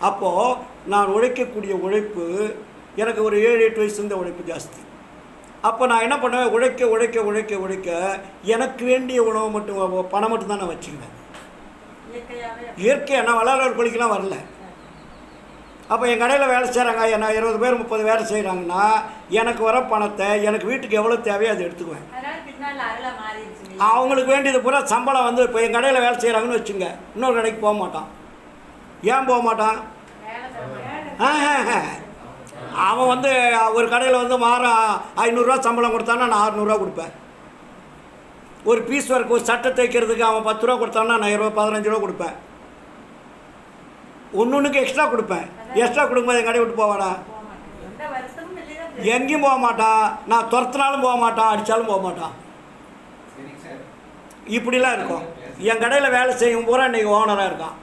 அப்போது நான் உழைக்கக்கூடிய உழைப்பு எனக்கு ஒரு 7-8 வயசு இருந்த உழைப்பு ஜாஸ்தி. அப்போ நான் என்ன பண்ணுவேன்? உழைக்க உழைக்க உழைக்க உழைக்க எனக்கு வேண்டிய உணவு மட்டும், பணம் மட்டும் தான் நான் வச்சுக்குவேன். இயற்கையாக நான் வள்ளலார் கொள்கைலாம் வரல. அப்போ என் கடையில் வேலை செய்கிறாங்க, நான் 20 பேர் 30 வேலை செய்கிறாங்கன்னா எனக்கு வர பணத்தை எனக்கு வீட்டுக்கு எவ்வளோ தேவையோ அதை எடுத்துக்குவேன். அவங்களுக்கு வேண்டியது பூரா சம்பளம் இப்போ என் கடையில் வேலை செய்கிறாங்கன்னு வச்சுங்க, இன்னொரு கடைக்கு போக மாட்டான். ஏன் போக மாட்டான்? அவன் ஒரு கடையில் மாதம் 500 ரூபா சம்பளம் கொடுத்தான்னா நான் 600 ரூபா கொடுப்பேன். ஒரு பீஸ் ஒர்க், ஒரு சட்டை தைக்கிறதுக்கு அவன் 10 ரூபா கொடுத்தான்னா நான் 15 ரூபா கொடுப்பேன். ஒன்றுக்கு எக்ஸ்ட்ரா கொடுப்பேன். எக்ஸ்ட்ரா கொடுக்கும்போது என் கடையை விட்டு போவானா? எங்கேயும் போக மாட்டான். நான் துரத்தினாலும் போக மாட்டான், அடித்தாலும் போக மாட்டான். இப்படிலாம் இருக்கும். என் கடையில் வேலை செய்யும் பூரா இன்றைக்கி ஓனராக இருக்கான்.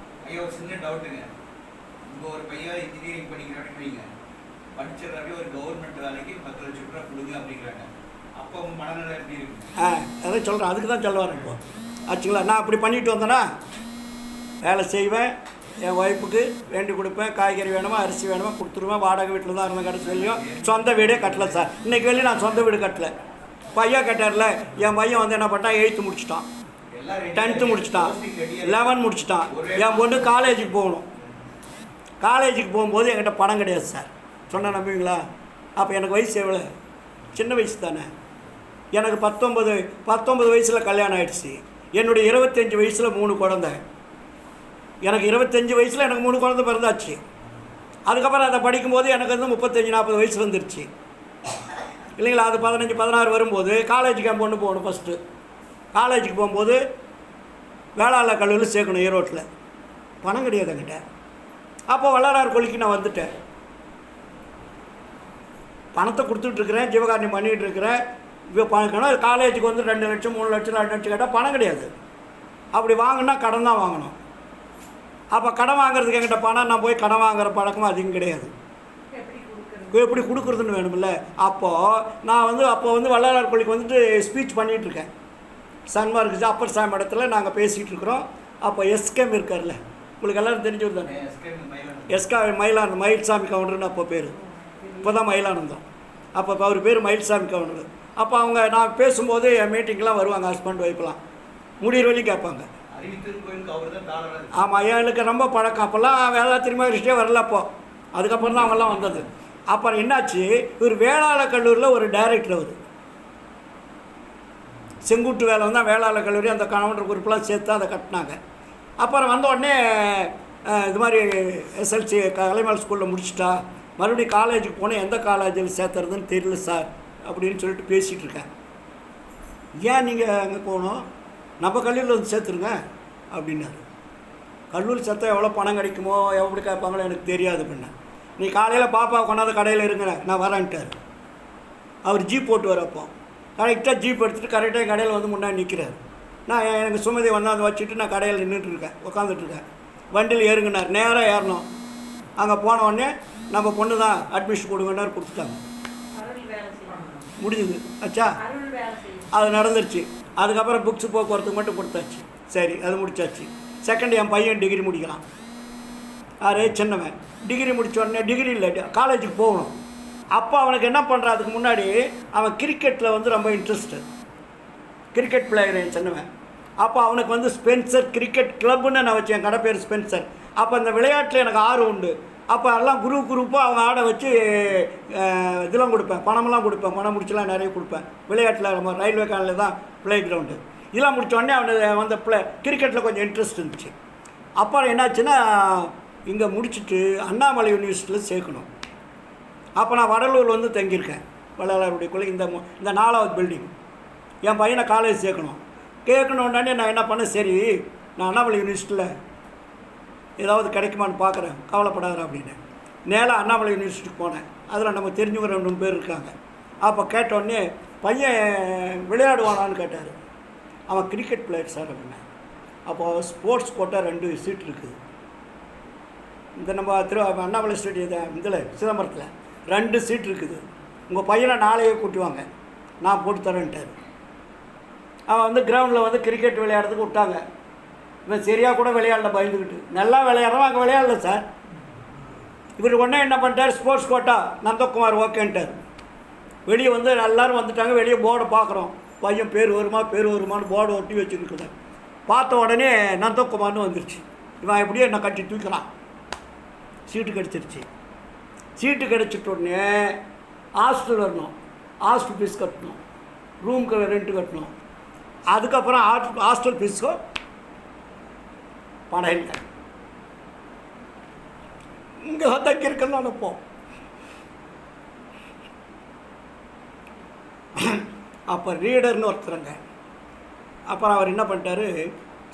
ஒரு பையன் இன்ஜினியரிங் படிக்கிறான்னு படிச்சிடறாங்க, ஒரு கவர்மெண்ட் வேலைக்கு 10 லட்சம் ரூபா கொடுங்க அப்படிங்கிறாங்க. அப்போ மனநிலை எப்படி இருக்கு? அதான் சொல்கிறேன், அதுக்கு தான் சொல்ல வரேன் இப்போ. ஆச்சுங்களா? நான் அப்படி பண்ணிட்டு வந்தேன்னா வேலை செய்வேன், என் ஒய்ஃபுக்கு வேண்டி கொடுப்பேன். காய்கறி வேணுமா, அரிசி வேணுமா கொடுத்துருவேன். வாடகை வீட்டில் தான் இருந்த கடைசி வெளியும் சொந்த வீடே கட்டலை சார். இன்றைக்கி வெளியே நான் சொந்த வீடு கட்டலை. பையன் கட்டார்ல, என் பையன் என்ன பண்ணான்? 8th முடிச்சிட்டான், 10th முடிச்சிட்டான், 11 முடிச்சிட்டான். என் பொண்ணு காலேஜுக்கு போகணும். காலேஜுக்கு போகும்போது என்கிட்ட பணம் கிடையாது சார். சொன்ன நம்புவீங்களா? அப்போ எனக்கு வயசு எவ்வளோ? சின்ன வயசு தானே. எனக்கு 19 வயசில் கல்யாணம் ஆகிடுச்சு. என்னுடைய 25 வயசில் 3 குழந்தை. எனக்கு 25 வயசில் எனக்கு 3 குழந்தை பிறந்தாச்சு. அதுக்கப்புறம் அதை படிக்கும்போது எனக்கு 35-40 வயசு வந்துருச்சு இல்லைங்களா? அது 15-16 வரும்போது காலேஜுக்கு என் பொண்ணு போகணும். ஃபஸ்ட்டு காலேஜுக்கு போகும்போது வேளாளர் கல்லூரியில் சேர்க்கணும் ஈரோட்டில். பணம் கிடையாது என்கிட்ட. அப்போ வள்ளலார் கொள்கைக்கு நான் வந்துட்டேன். பணத்தை கொடுத்துட்ருக்குறேன், ஜீவகாரணி பண்ணிகிட்டு இருக்கிறேன். இப்போ பணம் காலேஜுக்கு 2 லட்சம் 3 லட்சம் 2 லட்சம் கேட்டால் பணம் கிடையாது. அப்படி வாங்கினா கடன் தான் வாங்கணும். அப்போ கடன் வாங்குறதுக்கு என்கிட்ட பணம், நான் போய் கடன் வாங்குகிற பழக்கமும் அதிகம் கிடையாது. எப்படி கொடுக்குறதுன்னு வேணுமில்ல. அப்போது நான் அப்போ வள்ளலார் கொள்கைக்கு ஸ்பீச் பண்ணிகிட்ருக்கேன். சன்மார்க் அப்பர் சாமி இடத்துல நாங்கள் பேசிகிட்டு இருக்கிறோம். அப்போ எஸ்கேம் இருக்கார்ல, உங்களுக்கு எல்லோரும் தெரிஞ்சவர் தானே. எஸ்கே மயிலானந்தம், மயில்சாமி கவுண்டர்னு அப்போ பேர். இப்போ தான் மயிலானந்தம். அப்போ அவர் பேர் மயில்சாமி கவுண்டர். அப்போ அவங்க நான் பேசும்போது என் மீட்டிங்லாம் வருவாங்க, ஹஸ்பண்ட் ஒய்ஃப்லாம் முடிகிற வரையும் கேட்பாங்க. ஆமாம், எனக்கு ரொம்ப பழக்கம். அப்போல்லாம் வேதாத்திரி மகரிஷியே வரல அப்போ, அதுக்கப்புறம் தான் அவங்கெல்லாம் வந்தது. அப்புறம் என்னாச்சு, இவர் வேளாளர் கல்லூரியில் ஒரு டைரக்டர், அவர் செங்குட்டு வேலை தான் வேளாளர் கல்லூரி, அந்த கவுண்டர் குரூப்லாம் சேர்த்து அதை கட்டினாங்க. அப்புறம் வந்த உடனே இது மாதிரி எஸ்எல்சி கலைமலை ஸ்கூலில் முடிச்சுட்டா மறுபடியும் காலேஜுக்கு போனால் எந்த காலேஜில் சேர்த்துறதுன்னு தெரியல சார் அப்படின்னு சொல்லிட்டு பேசிகிட்டு இருக்கேன். ஏன் நீங்கள் அங்கே போகணும், நம்ம கல்லூரியில் வந்து சேர்த்துருங்க அப்படின்னாரு. கல்லூரி சேர்த்தா எவ்வளோ பணம் கிடைக்குமோ எப்படி கேட்பாங்களோ எனக்கு தெரியாது அப்படின்னா. நீ காலையில் பாப்பா கொண்டாந்து கடையில் இருங்க நான் வரேன்ட்டார். அவர் ஜீப் போட்டு வரப்போ கரெக்டாக ஜீப் எடுத்துகிட்டு கரெக்டாக என் கடையில் வந்து முன்னாடி நிற்கிறார். நான் எனக்கு சுமதி வந்தாந்து வச்சுட்டு நான் கடையில் நின்றுட்டுருக்கேன், உட்காந்துட்ருக்கேன். வண்டியில் ஏறுங்கனார், நேராக ஏறணும். அங்கே போன உடனே நம்ம பொண்ணு தான் அட்மிஷன் கொடுங்கன்னார், கொடுத்துட்டாங்க. முடிஞ்சுது ஆச்சா, அது நடந்துருச்சு. அதுக்கப்புறம் புக்ஸு போக்குவரத்துக்கு மட்டும் கொடுத்தாச்சு. சரி, அது முடிச்சாச்சு. செகண்ட் என் பையன் டிகிரி முடிக்கலாம். யார் சின்னவன் டிகிரி முடித்த உடனே டிகிரி இல்லை காலேஜுக்கு போகணும். அப்போ அவனுக்கு என்ன பண்ணுறான், அதுக்கு முன்னாடி அவன் கிரிக்கெட்டில் வந்து ரொம்ப இன்ட்ரெஸ்ட்டு, கிரிக்கெட் பிளேயர் என் சின்னவன். அப்போ அவனுக்கு வந்து ஸ்பென்சர் கிரிக்கெட் கிளப்புன்னு நான் வச்சேன், என் கடை பேர் ஸ்பென்சர். அப்போ அந்த விளையாட்டில் எனக்கு ஆர்வம் உண்டு. அப்போ எல்லாம் குரூப்பாக அவங்க ஆட வச்சு இதெல்லாம் கொடுப்பேன், பணமெல்லாம் கொடுப்பேன், பணம் முடிச்சுலாம் நிறைய கொடுப்பேன். விளையாட்டில் நம்ம ரயில்வே காலையில் தான் ப்ளே கிரவுண்டு. இதெல்லாம் முடித்த உடனே அவனுக்கு வந்து கிரிக்கெட்டில் கொஞ்சம் இன்ட்ரெஸ்ட் இருந்துச்சு. அப்புறம் என்னாச்சுன்னா இங்கே முடிச்சுட்டு அண்ணாமலை யூனிவர்சிட்டியில் சேர்க்கணும். அப்போ நான் வடலூர் வந்து தங்கியிருக்கேன், வள்ளலாருடைய கொலை இந்த 4வது பில்டிங். என் பையனை காலேஜ் கேட்கணுன்னே நான் என்ன பண்ணேன், சரி நான் அண்ணாமலை யூனிவர்சிட்டியில் ஏதாவது கிடைக்குமான்னு பார்க்குறேன், கவலைப்படாத அப்படின்னு நேராக அண்ணாமலை யூனிவர்சிட்டிக்கு போனேன். அதில் நம்ம தெரிஞ்சவங்க 2 பேர் இருக்காங்க. அப்போ கேட்டோடனே பையன் விளையாடுவானான்னு கேட்டார். அவன் கிரிக்கெட் பிளேயர் சார் அப்படின்னா. அப்போது ஸ்போர்ட்ஸ் கோட்டா 2 சீட் இருக்குது. இந்த நம்ம அண்ணாமலை ஸ்டேடியம் இதில் சிதம்பரத்தில் 2 சீட் இருக்குது. உங்கள் பையனை நாளையே கூட்டுவாங்க, நான் போட்டு தரேன்ட்டார். அவன் வந்து கிரவுண்டில் வந்து கிரிக்கெட் விளையாடுறதுக்கு விட்டாங்க. இவன் சரியாக கூட விளையாடல, பயந்துக்கிட்டு. நல்லா விளையாடுறோம், அங்கே விளையாடல சார். இவர் உடனே என்ன பண்ணிட்டார், ஸ்போர்ட்ஸ் கோட்டா நந்தகுமார் ஓகேன்ட்டார். வெளியே வந்து எல்லோரும் வந்துட்டாங்க. வெளியே போர்டை பார்க்குறோம், பையன் பேர் வருமானு போர்டு ஒட்டி வச்சுருக்குது. பார்த்த உடனே நந்தகுமார்னு வந்துருச்சு. இவன் எப்படியோ என்னை கட்டி தூக்கலாம், சீட்டு கிடச்சிருச்சு. சீட்டு கிடச்சிட்ட உடனே ஹாஸ்டல் வரணும், ஹாஸ்டல் ஃபீஸ் கட்டணும், ரூமுக்கு ரெண்ட்டு கட்டணும். அதுக்கப்புறம் ஹாஸ்டல் ஃபீஸுக்கும் பணம் இல்லை. இங்கே தான் இருக்குன்னு நினைப்போம். அப்போ ரீடர்னு ஒருத்தருங்க. அப்புறம் அவர் என்ன பண்ணிட்டாரு,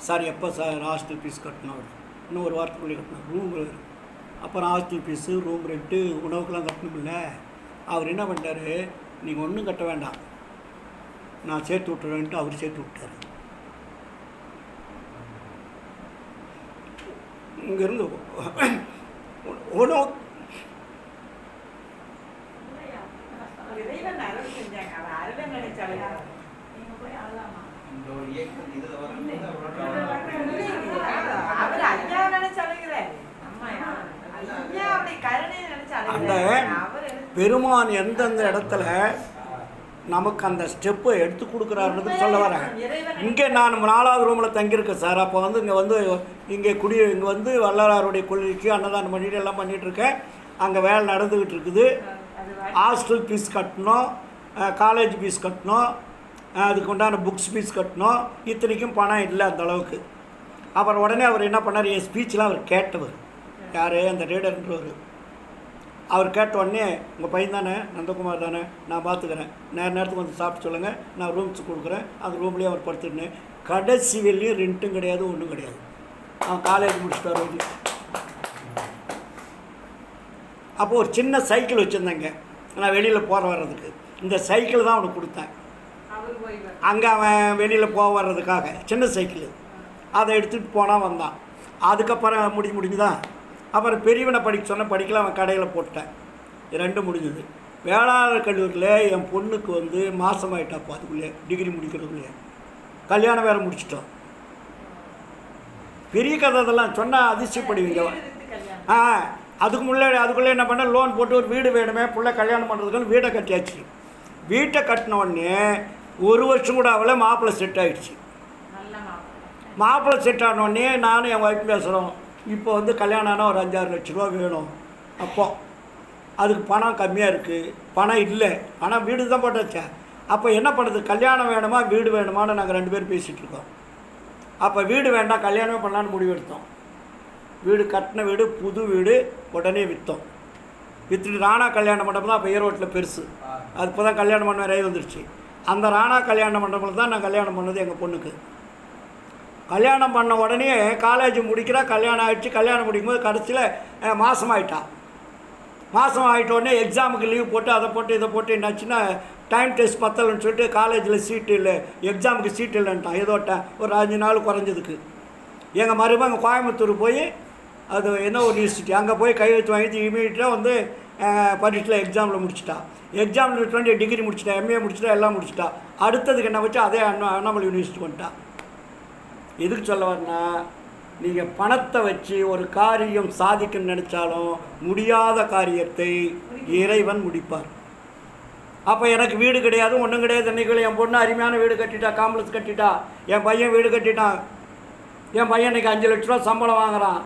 சார் எப்போ சார் ஹாஸ்டல் ஃபீஸ் கட்டணும், அவர் இன்னும் 1 வாரத்துக்குள்ளே கட்டணும், ரூம். அப்புறம் ஹாஸ்டல் ஃபீஸு, ரூம் ரெண்ட்டு, உணவுக்கெல்லாம் கட்டணுமில்ல. அவர் என்ன பண்ணிட்டாரு, நீங்கள் ஒன்றும் கட்ட வேண்டாம், நான் சேர்த்து விட்டுறேன்ட்டு அவர் சேர்த்து விட்டார். இங்கேருந்து உணவு அந்த பெருமான் எந்தெந்த இடத்துல நமக்கு அந்த ஸ்டெப்பை எடுத்து கொடுக்குறாருன்றது சொல்ல வரேன். இங்கே நான் 4வது ரூமில் தங்கியிருக்கேன் சார். அப்போ வந்து இங்கே வந்து வள்ளலாருடைய கொள்கைக்கு அன்னதானம் பண்ணிட்டு எல்லாம் பண்ணிகிட்ருக்கேன். அங்கே வேலை நடந்துக்கிட்டு இருக்குது. ஹாஸ்டல் ஃபீஸ் கட்டணும், காலேஜ் ஃபீஸ் கட்டணும், அதுக்கு உண்டான புக்ஸ் ஃபீஸ் கட்டணும். இத்தனைக்கும் பணம் இல்லை அந்த அளவுக்கு. அப்புறம் உடனே அவர் என்ன பண்ணார், என் ஸ்பீச்செலாம் அவர் கேட்டவர். யார், அந்த ரீடர்ன்றவர். அவர் கேட்ட உடனே உங்கள் பையன் தானே, நந்தகுமார் தானே, நான் பார்த்துக்கிறேன், நேரத்துக்கு வந்து சாப்பிட்டு சொல்லுங்கள், நான் ரூம்ஸ் கொடுக்குறேன். அந்த ரூம்லேயே அவர் படுத்துருந்தேன். கடைசி வெளியும் ரெண்ட்டும் கிடையாது, ஒன்றும் கிடையாது. அவன் காலேஜ் முடிச்சுட்டு வர. அப்போது ஒரு சின்ன சைக்கிள் வச்சுருந்தேங்க நான் வெளியில் போகிற வர்றதுக்கு. இந்த சைக்கிள் தான் அவனுக்கு கொடுத்தேன். அங்கே அவன் வெளியில் போக வர்றதுக்காக சின்ன சைக்கிள். அதை எடுத்துகிட்டு போனால் வந்தான். அதுக்கப்புறம் முடிஞ்சுதான். அப்புறம் பெரியவனை படிக்கலாம், அவன் கடையில் போட்டேன். 2 முடிஞ்சது. வேளாளர் கல்லூரியில் என் பொண்ணுக்கு வந்து மாதமாயிட்டாப்போ, அதுக்குள்ளே டிகிரி முடிக்கிறதுக்குள்ளே கல்யாணம் வேறு முடிச்சிட்டோம். பெரிய கதை அதெல்லாம் சொன்னால் அதிசயப்படுவீங்க. வீடு இருந்து கல்யாணம். அதுக்குள்ளே என்ன பண்ண, லோன் போட்டு ஒரு வீடு வேணுமே, பிள்ளை கல்யாணம் பண்ணுறதுக்குன்னு வீடை கட்டியாச்சு. வீட்டை கட்டின உடனே 1 வருஷம் கூட அவளை மாப்பிள்ளை செட் ஆகிடுச்சு. நல்ல மாப்பிள்ளை. மாப்பிள்ளை செட் ஆனோடனே நானும் என் ஒய்ஃப் பேசுகிறோம், இப்போ வந்து கல்யாணம் ஆனால் ஒரு 5-6 லட்ச ரூபா வேணும். அப்போ அதுக்கு பணம் கம்மியாக இருக்குது, பணம் இல்லை, ஆனால் வீடு தான் போட்டாச்சா. அப்போ என்ன பண்ணுறது, கல்யாணம் வேணுமா வீடு வேணுமான்னு நாங்கள் 2 பேரும் பேசிகிட்ருக்கோம். அப்போ வீடு வேண்டாம், கல்யாணமே பண்ணலான்னு முடிவு எடுத்தோம். வீடு கட்டின வீடு, புது வீடு உடனே விற்றோம். விற்றுட்டு ராணா கல்யாண மண்டபம் தான் அப்போ ஈரோட்டில் பெருசு. அது இப்போ தான் கல்யாணம் பண்ண நிறைய வந்துருச்சு. அந்த ராணா கல்யாண மண்டபத்தில் தான் நான் கல்யாணம் பண்ணது எங்கள் பொண்ணுக்கு. கல்யாணம் பண்ண உடனே காலேஜ் முடிக்கிறா, கல்யாணம் ஆகிடுச்சு. கல்யாணம் முடிக்கும்போது கடைசியில் மாதம் ஆகிட்டா. மாதம் ஆகிட்டோடனே எக்ஸாமுக்கு லீவ் போட்டு அதை போட்டு இதை போட்டு என்னாச்சுன்னா டைம் டெஸ்ட் பத்தலைன்னு சொல்லிட்டு காலேஜில் சீட்டு இல்லை, எக்ஸாமுக்கு சீட்டு இல்லைன்ட்டான். ஏதோ ஒரு 5 நாள் குறைஞ்சதுக்கு எங்கள் மருமகன் கோயம்புத்தூர் போய் அது என்ன ஒரு யூனிவர்சிட்டி அங்கே போய் கையெழுத்து வாங்கிட்டு இமீடியட்டாக வந்து பரீட்சையில் எக்ஸாமில் முடிச்சிட்டா. எக்ஸாமில் 20 டிகிரி முடிச்சிட்டா, எம்ஏ முடிச்சிட்டா, எல்லாம் முடிச்சிட்டா. அடுத்ததுக்கு என்ன வச்சு அதே அண்ணாமலை யூனிவர்சிட்டி வந்துட்டா. எதுக்கு சொல்ல வரனா, நீங்கள் பணத்தை வச்சு ஒரு காரியம் சாதிக்கணும்னு நினச்சாலும் முடியாத காரியத்தை இறைவன் முடிப்பார். அப்போ எனக்கு வீடு கிடையாது, ஒன்றும் கிடையாது. இன்றைக்கி என் பொண்ணு அருமையான வீடு கட்டிட்டா, காம்ப்ளெக்ஸ் கட்டிட்டா. என் பையன் வீடு கட்டிட்டான். என் பையன் இன்றைக்கி 5 லட்ச ரூபா சம்பளம் வாங்குகிறான்.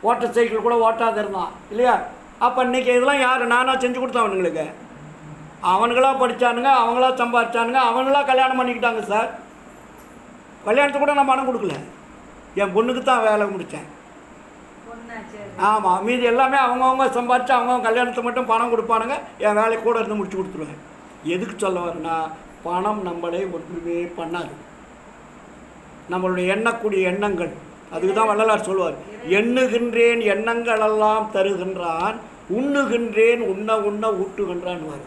ஓட்டர் சைக்கிள் கூட ஓட்டாத இருந்தான் இல்லையா. அப்போ இன்றைக்கி இதெல்லாம் யார், நானாக செஞ்சு கொடுத்தேன் அவனுங்களுக்கு. அவனுங்களாக படித்தானுங்க, அவங்களா சம்பாதிச்சானுங்க, அவங்களா கல்யாணம் பண்ணிக்கிட்டாங்க சார். கல்யாணத்துக்கு கூட நான் பணம் கொடுக்கல, என் பொண்ணுக்கு தான் வேலை முடித்தேன். ஆமாம், மீதி எல்லாமே அவங்கவுங்க சம்பாதிச்சு அவங்கவுங்க கல்யாணத்தை மட்டும் பணம் கொடுப்பானுங்க, என் வேலை கூட இருந்து முடிச்சு கொடுத்துருவேன். எதுக்கு சொல்ல வரேன்னா, பணம் நம்மளை ஒன்றுமே பண்ணாது. நம்மளுடைய எண்ணக்கூடிய எண்ணங்கள், அதுக்கு தான் வள்ளலார் சொல்லுவார், எண்ணுகின்றேன் எண்ணங்களெல்லாம் தருகின்றான், உண்ணுகின்றேன் உண்ண உண்ண ஊட்டுகின்றான்வார்.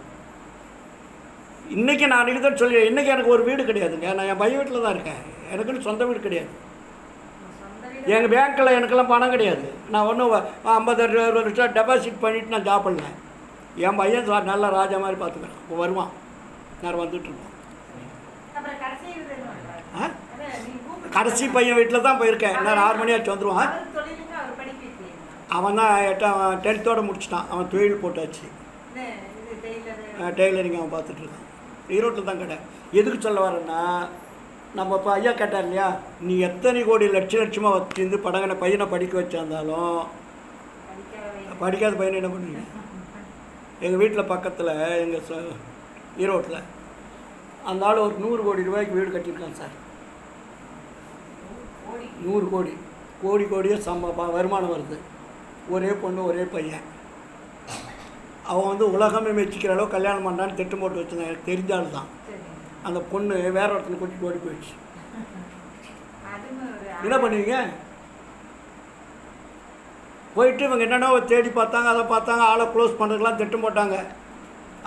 இன்றைக்கி நான் அன்றைக்கி தான் சொல்லி, இன்றைக்கி எனக்கு ஒரு வீடு கிடையாதுங்க. நான் என் பையன் வீட்டில் தான் இருக்கேன். எனக்குன்னு சொந்த வீடு கிடையாது. எங்கள் பேங்க்கில் எனக்கெல்லாம் பணம் கிடையாது. நான் ஒன்றும் 50-60 வருஷம் டெபாசிட் பண்ணிவிட்டு நான் ஜாப் பண்ணேன். என் பையன் நல்ல ராஜா மாதிரி பார்த்துக்கிறேன். இப்போ வருவான், நான் வந்துட்டுருக்கோம். கடைசி பையன் வீட்டில் தான் போயிருக்கேன். நான் 6 மணி ஆச்சு வந்துடுவான். அவன் தான் 10th முடிச்சிட்டான். அவன் தொழில் போட்டாச்சு, டெய்லரிங் அவன் பார்த்துட்ருக்கான். ஈரோட்டில் தான் கடை. எதுக்கு சொல்ல வரேன்னா, நம்ம இப்போ ஐயா கேட்டார் இல்லையா, நீ எத்தனை கோடி லட்சமாக வச்சுருந்து பையனை படிக்க வச்சிருந்தாலும் படிக்காத பையனை என்ன பண்ணுவீங்க? எங்கள் வீட்டில் பக்கத்தில் எங்கள் ஈரோட்டில் அந்த ஆள் ஒரு 100 கோடி ரூபாய்க்கு வீடு கட்டியிருக்கான் சார். 100 கோடி கோடியாக வருமானம் வருது. ஒரே பொண்ணு ஒரே பையன். அவன் வந்து உலகமே மெச்சிக்கிற அளவு கல்யாணம் பண்ணான்னு திட்டம் போட்டு வச்சுருந்தான். எனக்கு தெரிஞ்சாலும் தான் அந்த பொண்ணு வேற ஒருத்தனை கூட்டிகிட்டு ஓடி போயிடுச்சு. என்ன பண்ணுவீங்க? போயிட்டு இவங்க என்னென்னா தேடி பார்த்தாங்க, அதை பார்த்தாங்க, ஆளை க்ளோஸ் பண்ணுறதுக்கெலாம் திட்டம் போட்டாங்க.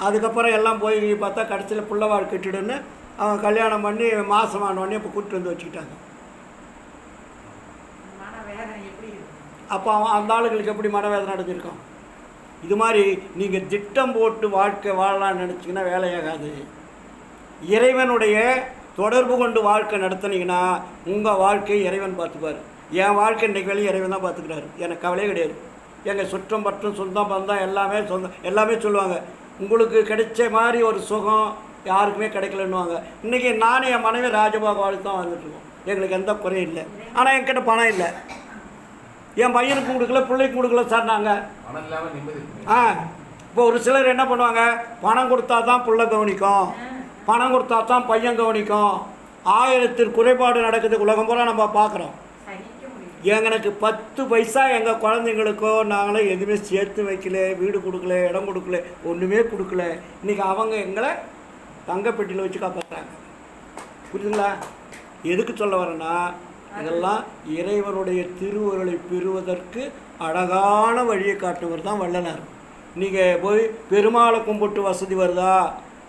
அதுக்கப்புறம் எல்லாம் போய் பார்த்தா கடைசியில் பிள்ளைவாள் கட்டிடுன்னு அவன் கல்யாணம் பண்ணி மாதம் ஆனோடனே இப்போ கூப்பிட்டு வந்து வச்சுக்கிட்டாங்க. அப்போ அவன் அந்த ஆளுகளுக்கு எப்படி மனவேதனை அடைஞ்சிருக்கான்? இது மாதிரி நீங்கள் திட்டம் போட்டு வாழ்க்கை வாழலான்னு நினச்சிங்கன்னா வேலையாகாது. இறைவனுடைய தொடர்பு கொண்டு வாழ்க்கை நடத்துனீங்கன்னா உங்கள் வாழ்க்கையை இறைவன் பார்த்துப்பார். என் வாழ்க்கை இன்றைக்கு வேலையை இறைவன் தான் பார்த்துக்கிறாரு. எனக்கு கவலையே கிடையாது. எங்கள் சுற்றம் பற்றும் சொந்தம் பந்தம் எல்லாமே சொல்லுவாங்க, உங்களுக்கு கிடைச்ச மாதிரி ஒரு சுகம் யாருக்குமே கிடைக்கலன்னுவாங்க. இன்றைக்கி நானும் என் மனைவி ராஜபாக வாழ்த்து தான் வந்துட்டுருக்கோம். எங்களுக்கு எந்த குறையும் இல்லை. ஆனால் என்கிட்ட பணம் இல்லை. என் பையனுக்கும் கொடுக்கல, பிள்ளைக்கும் கொடுக்கல சார். நாங்கள் இப்போ ஒரு சிலர் என்ன பண்ணுவாங்க, பணம் கொடுத்தா தான் பிள்ளை கவனிக்கும், பணம் கொடுத்தா தான் பையன் கவனிக்கும். 1000 குறைபாடு நடக்குது உலகம் பூரா நம்ம பார்க்குறோம். எனக்கு 10 பைசா எங்கள் குழந்தைங்களுக்கோ நாங்களே எதுவுமே சேர்த்து வைக்கல, வீடு கொடுக்கல, இடம் கொடுக்கல, ஒன்றுமே கொடுக்கல. இன்றைக்கி அவங்க எங்களை தங்கப்பெட்டியில் வச்சு காப்பாற்றுறாங்க. புரியுதுங்களா? எதுக்கு சொல்ல வரேன்னா, இதெல்லாம் இறைவனுடைய திருவுருளை பெறுவதற்கு அழகான வழியை காட்டுவர் தான் வள்ளலார். நீங்கள் போய் பெருமாளை கும்பிட்டு வசதி வருதா,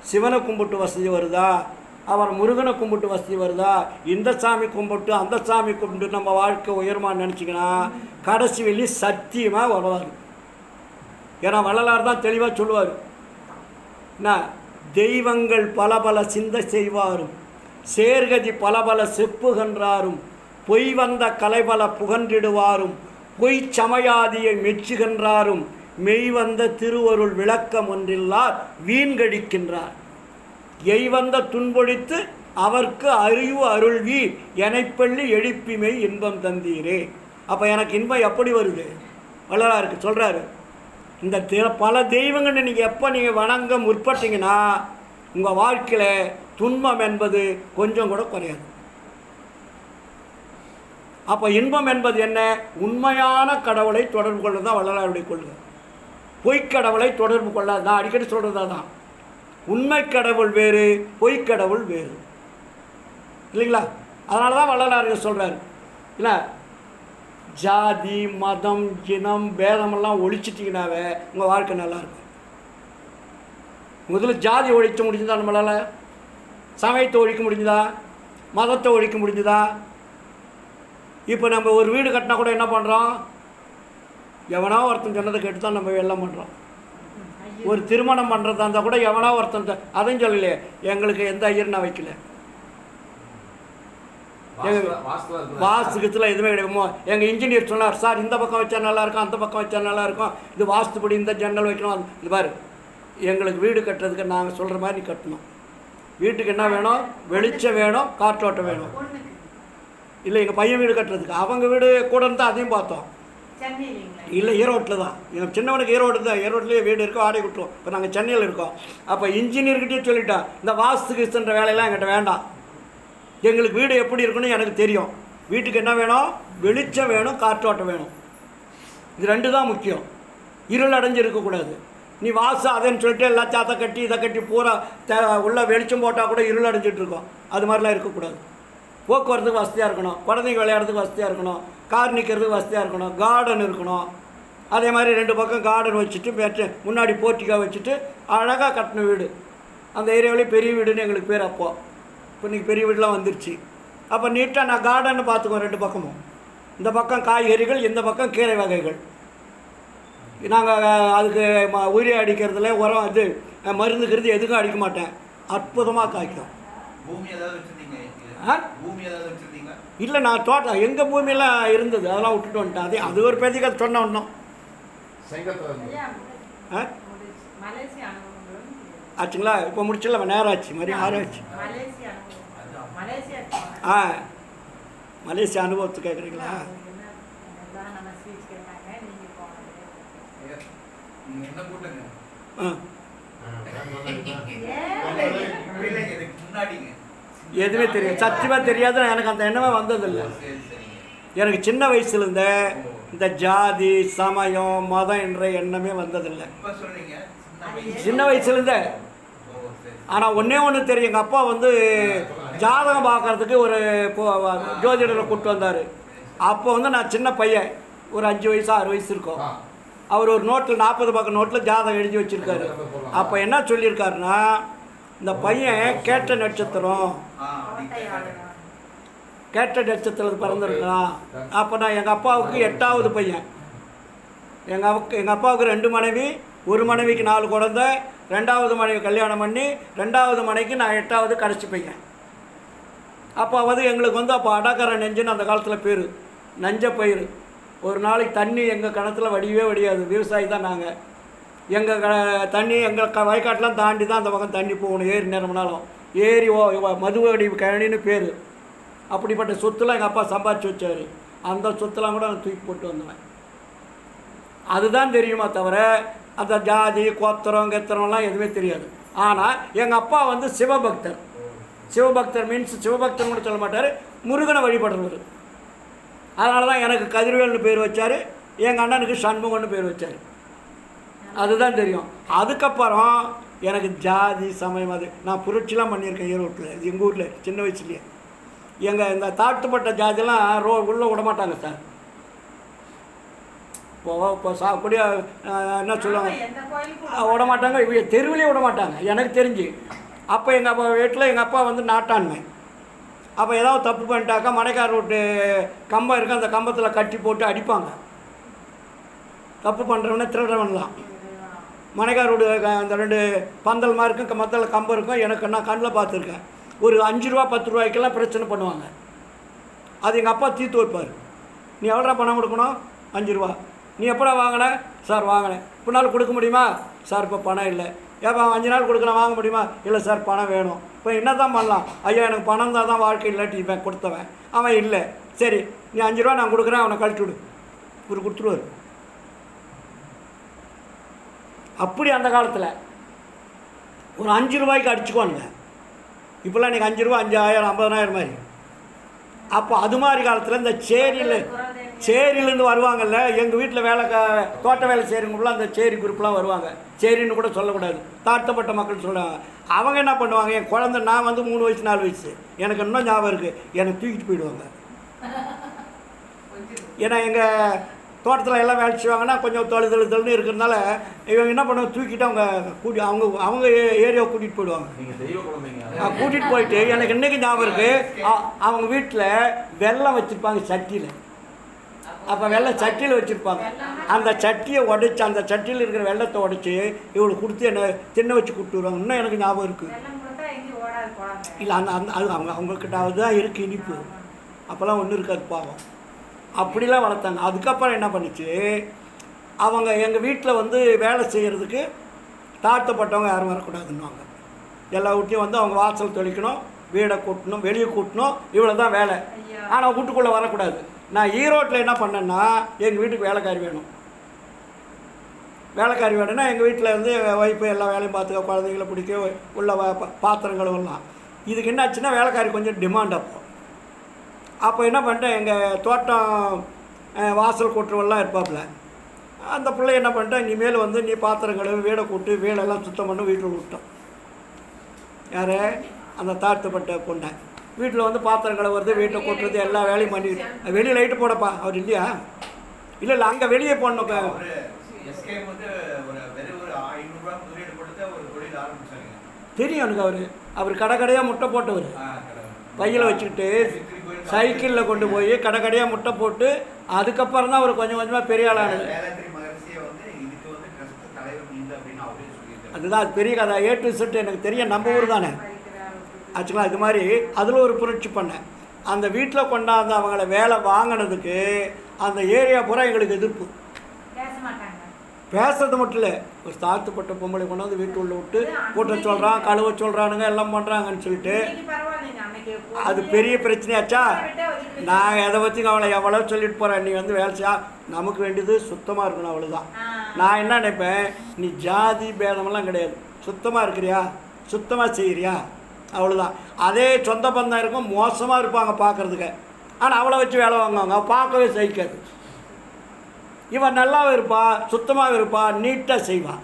சிவனை கும்பிட்டு வசதி வருதா, அவர் முருகனை கும்பிட்டு வசதி வருதா, இந்த சாமி கும்பிட்டு அந்த சாமி கும்பிட்டு நம்ம வாழ்க்கை உயர்மான்னு நினச்சிங்கன்னா கடைசி வெளி சத்தியமாக வருவார். ஏன்னா வள்ளலார் தான் தெளிவாக சொல்லுவார், என்ன தெய்வங்கள் பல பல சிந்தை செய்வாரும், சேர்கதி பல பல செப்புகின்றாரும், பொய் வந்த கலைபல புகன்றிடுவாரும் பொய் சமயாதியை மெச்சுகின்றாரும் மெய் வந்த திருவருள் விளக்கம் ஒன்றில்லார் வீண்கடிக்கின்றார். எய் வந்த துன்பொழித்து அவர்க்கு அறிவு அருள்வி எனைப்பள்ளி எழுப்பிமை இன்பம் தந்தீரே. அப்போ எனக்கு இன்பம் எப்படி வருது? வள்ளலாருக்கு சொல்கிறாரு, இந்த பல தெய்வங்களை நீங்கள் எப்போ நீங்கள் வணங்க முற்பட்டீங்கன்னா உங்கள் வாழ்க்கையில் துன்பம் என்பது கொஞ்சம் கூட குறையாது. அப்போ இன்பம் என்பது என்ன? உண்மையான கடவுளை தொடர்பு கொள்வது தான் வள்ளலாருடைய கொள்கை. பொய்க்கடவுளை தொடர்பு கொள்ளாது. நான் அடிக்கடி சொல்கிறதா தான், உண்மை கடவுள் வேறு, பொய்க்கடவுள் வேறு, இல்லைங்களா? அதனால தான் வள்ளலார் சொல்கிறார், இல்லை, ஜாதி மதம் இனம் பேதமெல்லாம் ஒழிச்சிட்டிங்கனாவே உங்கள் வாழ்க்கை நல்லாயிருக்கும். முதல்ல ஜாதி ஒழிக்க முடிஞ்சுதா? நம்மளால் சமயத்தை ஒழிக்க முடிஞ்சுதா? மதத்தை ஒழிக்க முடிஞ்சுதா? இப்போ நம்ம ஒரு வீடு கட்டினா கூட என்ன பண்ணுறோம்? எவனோ ஒருத்தன் சொன்னதை கேட்டு தான் நம்ம எல்லாம் பண்ணுறோம். ஒரு திருமணம் பண்ணுறதா இருந்தால் கூட எவனோ ஒருத்தன் அதையும் சொல்லலையே, எங்களுக்கு எந்த ஐயர் நான் வைக்கல, வாஸ்துக்கத்தில் எதுவுமே கிடைக்குமோ. எங்கள் இன்ஜினியர் சொன்னார், சார் இந்த பக்கம் வச்சா நல்லாயிருக்கும், அந்த பக்கம் வச்சா நல்லாயிருக்கும், இது வாஸ்துப்படி இந்த ஜன்னல் வைக்கணும். இது பாரு, எங்களுக்கு வீடு கட்டுறதுக்கு நாங்கள் சொல்கிற மாதிரி கட்டணும். வீட்டுக்கு என்ன வேணும்? வெளிச்சம் வேணும், காற்றோட்டம் வேணும். இல்லை, எங்கள் பையன் வீடு கட்டுறதுக்கு அவங்க வீடு கூட இருந்தால் அதையும் பார்த்தோம். இல்லை, ஈரோட்டில் தான். எங்கள் சின்னவனுக்கு ஈரோடு தான், ஈரோட்லேயே வீடு இருக்கோம், வாடகை விட்டுருவோம். இப்போ நாங்கள் சென்னையில் இருக்கோம். அப்போ இன்ஜினியர்கிட்டே சொல்லிட்டோம், இந்த வாஸ்து கிஸ்துன்ற வேலையெல்லாம் எங்கிட்ட வேண்டாம், எங்களுக்கு வீடு எப்படி இருக்குன்னு எனக்கு தெரியும். வீட்டுக்கு என்ன வேணும்? வெளிச்சம் வேணும், காற்றோட்டம் வேணும். இது ரெண்டு தான் முக்கியம். இருள் அடைஞ்சு இருக்கக்கூடாது. நீ வாசம் அதன்னு சொல்லிட்டு எல்லாம் சாத்தை கட்டி இதை கட்டி பூரா உள்ள வெளிச்சம் போட்டால் கூட இருள் அடைஞ்சிட்டு இருக்கோம். அது மாதிரிலாம் இருக்கக்கூடாது. போக்குவரத்துக்கு வசதியாக இருக்கணும், குழந்தைங்க விளையாடுறதுக்கு வசதியாக இருக்கணும், கார் நிற்கிறதுக்கு வசதியாக இருக்கணும், கார்டன் இருக்கணும். அதே மாதிரி 2 பக்கம் கார்டன் வச்சுட்டு முன்னாடி போர்ட்டிக்காக வச்சுட்டு அழகாக கட்டின வீடு. அந்த ஏரியாவிலே பெரிய வீடுன்னு எங்களுக்கு பேர். அப்போது இப்போ இன்றைக்கி பெரிய வீடெலாம் வந்துருச்சு. அப்போ நீட்டாக நான் கார்டன்னு பார்த்துக்குவோம். 2 பக்கமும், இந்த பக்கம் காய்கறிகள், இந்த பக்கம் கீரை வகைகள். நாங்கள் அதுக்கு உயிரை அடிக்கிறதுல உரம் இது மருந்துக்கிறது எதுக்கும் அடிக்க மாட்டேன். அற்புதமாக காய்க்கும். இல்லை, நான் தோட்டம் எங்கள் பூமியெல்லாம் இருந்தது, அதெல்லாம் விட்டுட்டு வந்துட்டேன். அது ஒரு பேதிக்கு அது சொன்ன ஒன்றும் ஆச்சுங்களா? இப்போ முடிச்சல நேரம் ஆச்சு, மாதிரி 6 ஆச்சு. மலேசியா அனுபவத்தை கேட்குறீங்களா? எதுவுமே தெரியாது, சத்தியமாக தெரியாது. எனக்கு அந்த எண்ணமே வந்ததில்லை. எனக்கு சின்ன வயசுலேருந்தே இந்த ஜாதி சமயம் மதம் என்ற எண்ணமே வந்ததில்லை, சின்ன வயசுலேருந்தே. ஆனால் ஒன்று தெரியும், எங்கள் அப்பா வந்து ஜாதகம் பார்க்குறதுக்கு ஒரு ஜோதிடரை கூப்பிட்டு வந்தார். அப்போ வந்து நான் சின்ன பையன், ஒரு 5 வயசு 6 வயசு இருக்கும். அவர் ஒரு நோட்டில் 40 பக்கம் நோட்டில் ஜாதகம் எழுதி வச்சுருக்காரு. அப்போ என்ன சொல்லியிருக்காருன்னா, இந்த பையன் கேட்ட நட்சத்திரம், கேட்ட நட்சத்திரத்தில் பிறந்திருக்கான். அப்போ நான் எங்கள் அப்பாவுக்கு 8வது பையன். எங்கள் அப்பாவுக்கு 2 மனைவி, ஒரு மனைவிக்கு 4 குழந்தை, 2வது மனைவி கல்யாணம் பண்ணி 2வது மனைவிக்கு நான் 8வது கடைசி பையன். அப்போ வந்து எங்களுக்கு வந்து அப்போ அடக்கரை நெஞ்சுன்னு அந்த காலத்தில் பேர், நஞ்ச பயிர். ஒரு நாளைக்கு தண்ணி எங்கள் கிணத்துல வடியவே வடியாது, விவசாயி தான் நாங்கள். எங்கள் தண்ணி எங்கள் வயக்காட்டெலாம் தாண்டி தான் அந்த பக்கம் தண்ணி போகணும், ஏரி நேரம்னாலும். ஏரி மதுவடி கழனின்னு பேர். அப்படிப்பட்ட சொத்துலாம் எங்கள் அப்பா சம்பாதிச்சு வச்சார். அந்த சொத்துலாம் கூட நான் தூக்கி போட்டு வந்தேன். அதுதான் தெரியுமா தவிர அந்த ஜாதி கோத்திரம் கத்திரம்லாம் எதுவுமே தெரியாது. ஆனால் எங்கள் அப்பா வந்து சிவபக்தர். சிவபக்தர் மீன்ஸ் சிவபக்தர் கூட சொல்ல மாட்டார், முருகனை வழிபடுறவர். அதனால தான் எனக்கு கதிர்வேல்னு பேர் வச்சார், எங்கள் அண்ணனுக்கு சண்முகன்னு பேர் வச்சார். அதுதான் தெரியும். அதுக்கப்புறம் எனக்கு ஜாதி சமயம் அது நான் புரட்சிலாம் பண்ணியிருக்கேன் ஈரோட்டில், எங்கள் ஊரில் சின்ன வயசுலேயே. எங்கள் இந்த தாழ்த்தப்பட்ட ஜாதியெல்லாம் உள்ளே விடமாட்டாங்க சார். இப்போ சாப்பிடிய என்ன சொல்லுவாங்க, விடமாட்டாங்க, தெருவிலே விடமாட்டாங்க எனக்கு தெரிஞ்சு. அப்போ எங்கள் அப்பா வீட்டில் எங்கள் அப்பா வந்து நாட்டாண்மை. அப்போ ஏதாவது தப்பு பண்ணிட்டாக்கா மடைக்கார ரோட்டு கம்பம் இருக்குது, அந்த கம்பத்தில் கட்டி போட்டு அடிப்பாங்க. தப்பு பண்ணுறவனே திருடுறவன்லாம். மடைக்கார ரோடு அந்த 2 பந்தல் மாதிரி இருக்கும், மத்தல கம்பம் இருக்கும். எனக்கு நான் கண்ணில் பார்த்துருக்கேன். ஒரு 5 ரூபா 10 ரூபாய்க்கெல்லாம் பிரச்சனை பண்ணுவாங்க. அது எங்கள் அப்பா தீர்த்து வைப்பார். நீ எவ்வளோ பணம் கொடுக்கணும்? 5 ரூபா. நீ எப்படா வாங்கின? சார் வாங்கினேன். இப்போ நாள் கொடுக்க முடியுமா? சார் இப்போ பணம் இல்லை. ஏப்பா 5 நாள் கொடுக்கலாம், வாங்க முடியுமா? இல்லை சார் பணம் வேணும். இப்போ என்ன தான் பண்ணலாம்? ஐயா எனக்கு பணம் தான் வாழ்க்கை இல்லாட்டி இவன் கொடுத்தவன், அவன் இல்லை. சரி நீ 5 ரூபா நான் கொடுக்குறேன், அவனை கழிச்சு விடு. இவர் கொடுத்துருவார். அப்படி அந்த காலத்தில் ஒரு 5 ரூபாய்க்கு அடிச்சுக்கோங்க. இப்போல்லாம் இன்றைக்கி 5 ரூபா 5000 50,000 மாதிரி. அப்போ அது மாதிரி காலத்தில் இந்த சேரியிலேருந்து வருவாங்கல்ல, எங்கள் வீட்டில் தோட்ட வேலை செய்கிறவங்களாம் அந்த சேரி குரூப்லாம் வருவாங்க. சேரின்னு கூட சொல்லக்கூடாது, தாழ்த்தப்பட்ட மக்கள் சொல்கிறாங்க. அவங்க என்ன பண்ணுவாங்க, என் குழந்தை நான் வந்து 3 வயசு 4 வயசு எனக்கு இன்னும் ஞாபகம் இருக்குது, எனக்கு தூக்கிட்டு போயிடுவாங்க. ஏன்னா எங்கள் தோட்டத்தில் எல்லாம் வேலை செய்வாங்கன்னா கொஞ்சம் தொழுதுன்னு இருக்கிறதுனால இவங்க என்ன பண்ணுவாங்க, தூக்கிட்டு அவங்க ஏரியாவை கூட்டிகிட்டு போயிடுவாங்க. கூட்டிகிட்டு போயிட்டு எனக்கு இன்றைக்கி ஞாபகம் இருக்குது, அவங்க வீட்டில் வெல்லம் வச்சுருப்பாங்க சட்டியில். அப்போ வெள்ளம் சட்டியில் வச்சுருப்பாங்க. அந்த சட்டியை உடைச்சி, அந்த சட்டியில் இருக்கிற வெள்ளத்தை உடைச்சி இவளுக்கு கொடுத்து என்னை தின்ன வச்சு கூப்பிட்டு வருவாங்க. இன்னும் எனக்கு ஞாபகம் இருக்குது. இல்லை அந்த அது அவங்கக்கிட்ட தான் இருக்குது இனிப்பு. அப்போல்லாம் ஒன்றும் இருக்காது பாவம். அப்படிலாம் வளர்த்தாங்க. அதுக்கப்புறம் என்ன பண்ணிச்சு, அவங்க எங்கள் வீட்டில் வந்து வேலை செய்கிறதுக்கு தாழ்த்தப்பட்டவங்க யாரும் வரக்கூடாதுன்னுவாங்க. எல்லா வீட்டையும் வந்து அவங்க வாசல் தெளிக்கணும், வீடை கூட்டணும், வெளியே கூட்டணும், இவ்வளோ தான் வேலை. ஆனால் வீட்டுக்குள்ளே வரக்கூடாது. நான் ஈரோட்டில் என்ன பண்ணேன்னா, எங்கள் வீட்டுக்கு வேலைக்காரி வேணும். வேலைக்காரி வேணும்னா எங்கள் வீட்டில் வந்து ஒய்ஃபு எல்லா வேலையும் பார்த்துக்க, குழந்தைங்களை பிடிக்க, உள்ள பாத்திரங்களும் எல்லாம். இதுக்கு என்னாச்சுன்னா வேலைக்காரி கொஞ்சம் டிமாண்ட். அப்போ என்ன பண்ணிட்டேன், எங்கள் தோட்டம் வாசல் கூட்டுறவெல்லாம் இருப்பாப்புல. அந்த பிள்ளை என்ன பண்ணிட்டேன், இனிமேல் வந்து நீ பாத்திரங்களும் வீடை கூட்டு வீடெல்லாம் சுத்தம் பண்ணி வீட்டில் விட்டோம். யார்? அந்த தாழ்த்தப்பட்ட பொண்ணை. வீட்டில் வந்து பாத்திரங்களை வருது, வீட்டை கூட்டுறது, எல்லா வேலையும் பண்ணிக்கிட்டு. வெளியே லைட்டு போடப்பா, அவர் இல்லையா? இல்லை அங்கே வெளியே போடணும். தெரியும் எனக்கு. அவர் கடையாக முட்டை போட்டவர், பையில் வச்சுக்கிட்டு சைக்கிளில் கொண்டு போய் கடையாக முட்டை போட்டு அதுக்கப்புறம் தான் அவர் கொஞ்சம் கொஞ்சமாக பெரிய ஆளானது. அதுதான் அது பெரிய கதை. A to Z எனக்கு தெரியும், நம்ம ஊர் தானே ஆச்சுங்களா. இது மாதிரி அதில் ஒரு புரட்சி பண்ணேன். அந்த வீட்டில் கொண்டாந்து அவங்கள வேலை வாங்கினதுக்கு அந்த ஏரியா பூரா எங்களுக்கு எதிர்ப்பு. பேசுறது மட்டும் இல்லை, ஒரு தாழ்த்தப்பட்ட பொம்பளை கொண்டாந்து வீட்டு உள்ள விட்டு கூட்ட சொல்கிறான், கழுவ சொல்கிறானுங்க, எல்லாம் பண்ணுறாங்கன்னு சொல்லிட்டு அது பெரிய பிரச்சனையாச்சா. நான் எதை பற்றி அவளை எவ்வளோ சொல்லிட்டு போகிறேன், நீ வந்து வேலை செய்யா, நமக்கு வேண்டியது சுத்தமாக இருக்கணும், அவ்வளோதான். நான் என்ன நினைப்பேன், நீ ஜாதி பேதமெல்லாம் கிடையாது, சுத்தமாக இருக்கிறியா, சுத்தமாக செய்கிறியா, அவ்வளோதான். அதே சொந்த பந்தம் இருக்கும், மோசமாக இருப்பாங்க பார்க்குறதுக்கு, ஆனால் அவளை வச்சு வேலை வாங்குவாங்க, பார்க்கவே சகிக்காது. இவன் நல்லாவும் இருப்பா, சுத்தமாக இருப்பா, நீட்டாக செய்வான்.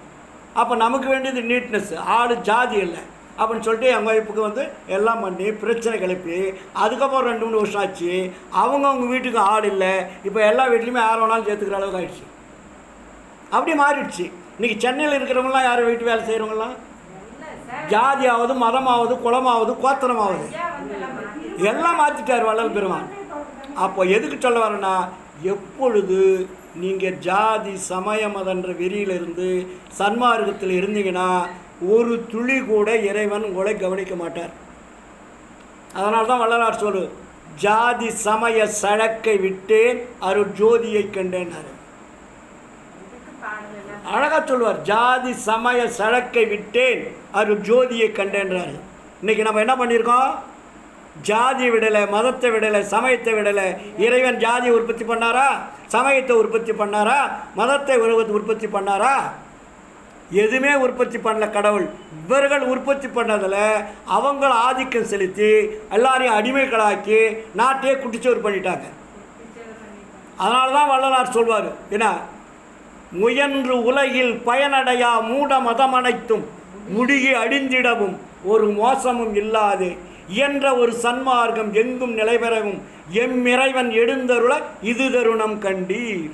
அப்போ நமக்கு வேண்டியது நீட்னஸ், ஆள் ஜாதி இல்லை அப்படின்னு சொல்லிட்டு எங்கள் ஒய்ஃபுக்கு வந்து எல்லாம் பண்ணி பிரச்சனை கிளப்பி அதுக்கப்புறம் 2-3 வருஷம் ஆச்சு. அவங்க வீட்டுக்கு ஆள் இல்லை. இப்போ எல்லா வீட்லேயுமே யார் வேணாலும் சேர்த்துக்கிற அளவுக்கு ஆயிடுச்சு. அப்படி மாறிடுச்சு. இன்றைக்கி சென்னையில் இருக்கிறவங்களாம் யார் வீட்டு வேலை செய்கிறவங்களாம் ஜாதியாவது, மதமாவது, குலமாவது, கோத்திரமாவது எல்லாம் மாற்றிட்டார் வள்ளல் பெருமான். அப்போ எதுக்கு சொல்ல வரேன்னா, எப்பொழுது நீங்கள் ஜாதி சமய மதன்ற வெறியிலிருந்து சன்மார்க்கத்தில் இருந்தீங்கன்னா ஒரு துளி கூட இறைவன் உங்களை கவனிக்க மாட்டார். அதனால தான் வள்ளலார் சொல்லு, ஜாதி சமய சழக்கை விட்டேன் அருள் ஜோதியை கண்டேன்னாரு. அழகாக சொல்லுவார், ஜாதி சமய சழக்கை விட்டேன் அருள் ஜோதியை கண்டேன்றாரு. இன்றைக்கி நம்ம என்ன பண்ணியிருக்கோம், ஜாதியை விடலை, மதத்தை விடலை, சமயத்தை விடலை. இறைவன் ஜாதியை உற்பத்தி பண்ணாரா, சமயத்தை உற்பத்தி பண்ணாரா, மதத்தை உற்பத்தி பண்ணாரா? எதுவுமே உற்பத்தி பண்ணல கடவுள். இவர்கள் உற்பத்தி பண்ணதில் அவங்கள ஆதிக்கம் செலுத்தி எல்லாரையும் அடிமைகளாக்கி நாட்டையே குட்டிச்சோறு பண்ணிட்டாங்க. அதனால தான் வள்ளலார் சொல்வார், என்ன, முயன்று உலகில் பயனடையா மூட மதம் அனைத்தும் முடிகி அடிந்திடவும் ஒரு மோசமும் இல்லாது இயன்ற ஒரு சன்மார்க்கம் எங்கும் நிலைபெறவும் எம்மிறைவன் எடுந்தருள இது தருணம் கண்டீர்.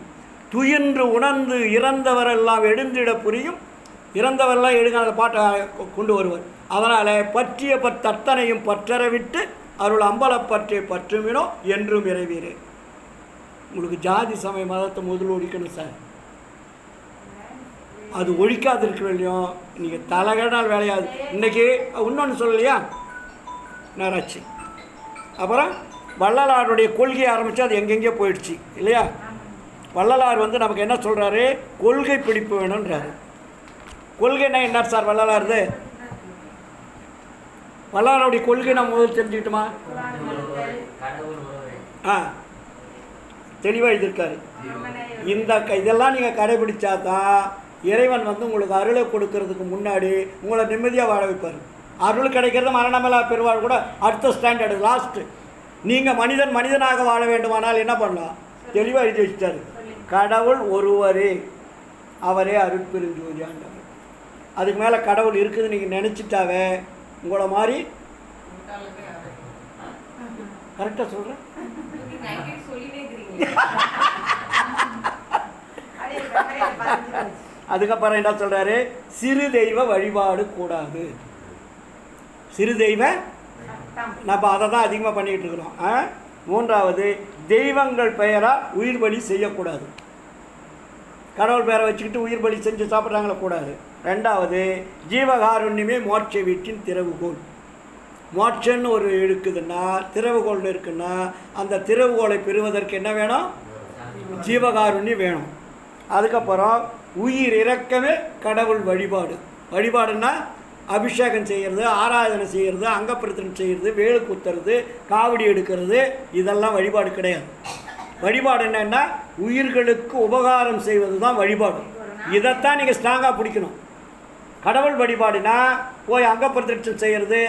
துயின்று உணர்ந்து இறந்தவரெல்லாம் எடுந்திட புரியும். இறந்தவரெல்லாம் எடுங்க பாட்டை கொண்டு வருவர். அதனால் பற்றிய பற்றத்தனையும் பற்றற விட்டு அருள் அம்பலப்பற்றை பற்றுமினோ என்றும் இறைவீரே. உங்களுக்கு ஜாதி சமய மதத்தை முதல்ல ஒழிக்கணும் சார். அது ஒழிக்காது இருக்கிறலையும் நீங்கள் தலைகடால் வேலையாது. இன்றைக்கி இன்னொன்று சொல்லலையா, நராட்சி, அப்புறம் வள்ளலாருடைய கொள்கையை ஆரம்பித்து அது எங்கெங்கே போயிடுச்சு இல்லையா? வள்ளலார் வந்து நமக்கு என்ன சொல்கிறாரு? கொள்கை பிடிப்பு வேணுன்றாரு. கொள்கைன்னா என்ன சார் வள்ளலாருது? வள்ளலாருடைய கொள்கை நம்ம முதல் தெரிஞ்சுக்கிட்டோமா? தெளிவாக எழுதியிருக்காரு. இதெல்லாம் நீங்கள் கடைபிடிச்சா தான் இறைவன் வந்து உங்களுக்கு அருளை கொடுக்கறதுக்கு முன்னாடி உங்களை நிம்மதியாக வாழ வைப்பார். அருள் கிடைக்கிறது மரணமில்லா பெருவாள் கூட அடுத்த ஸ்டாண்டர்டு லாஸ்ட்டு. நீங்கள் மனிதனாக வாழ வேண்டுமானால் என்ன பண்ணலாம்? தெளிவாக எழுதி வச்சுட்டாரு. கடவுள் ஒருவரே, அவரே அருட்பெருஞ்சோதி ஆண்டவர். அதுக்கு மேலே கடவுள் இருக்குதுன்னு நீங்கள் நினச்சிட்டாவே உங்களை மாதிரி கரெக்டாக சொல்கிறேன். அதுக்கப்புறம் என்ன சொல்கிறாரு? சிறு தெய்வ வழிபாடு கூடாது. சிறு தெய்வ நம்ம அதை தான் அதிகமாக பண்ணிக்கிட்டு இருக்கிறோம். மூன்றாவது, தெய்வங்கள் பெயரால் உயிர் பலி செய்யக்கூடாது. கடவுள் பெயரை வச்சுக்கிட்டு உயிர் பலி செஞ்சு சாப்பிட்றாங்கள கூடாது. ரெண்டாவது, ஜீவகாருண்யமே மோட்ச வீட்டின் திறவுகோல். மோட்சன்னு ஒரு இருக்குதுன்னா, திறவுகோல் இருக்குன்னா, அந்த திறவுகோலை பெறுவதற்கு என்ன வேணும்? ஜீவகாருண்யம் வேணும். அதுக்கப்புறம் உயிர் இறக்கமே கடவுள் வழிபாடு. வழிபாடுன்னா அபிஷேகம் செய்கிறது, ஆராதனை செய்கிறது, அங்கப்பிரதனை செய்கிறது, வேலு குத்துறது, காவடி எடுக்கிறது, இதெல்லாம் வழிபாடு கிடையாது. வழிபாடு என்னென்னா உயிர்களுக்கு உபகாரம் செய்வது தான் வழிபாடு. இதைத்தான் நீங்கள் ஸ்ட்ராங்காக பிடிக்கணும். கடவுள் வழிபாடுனா போய் அங்கப்பிரதட்சம் செய்கிறது,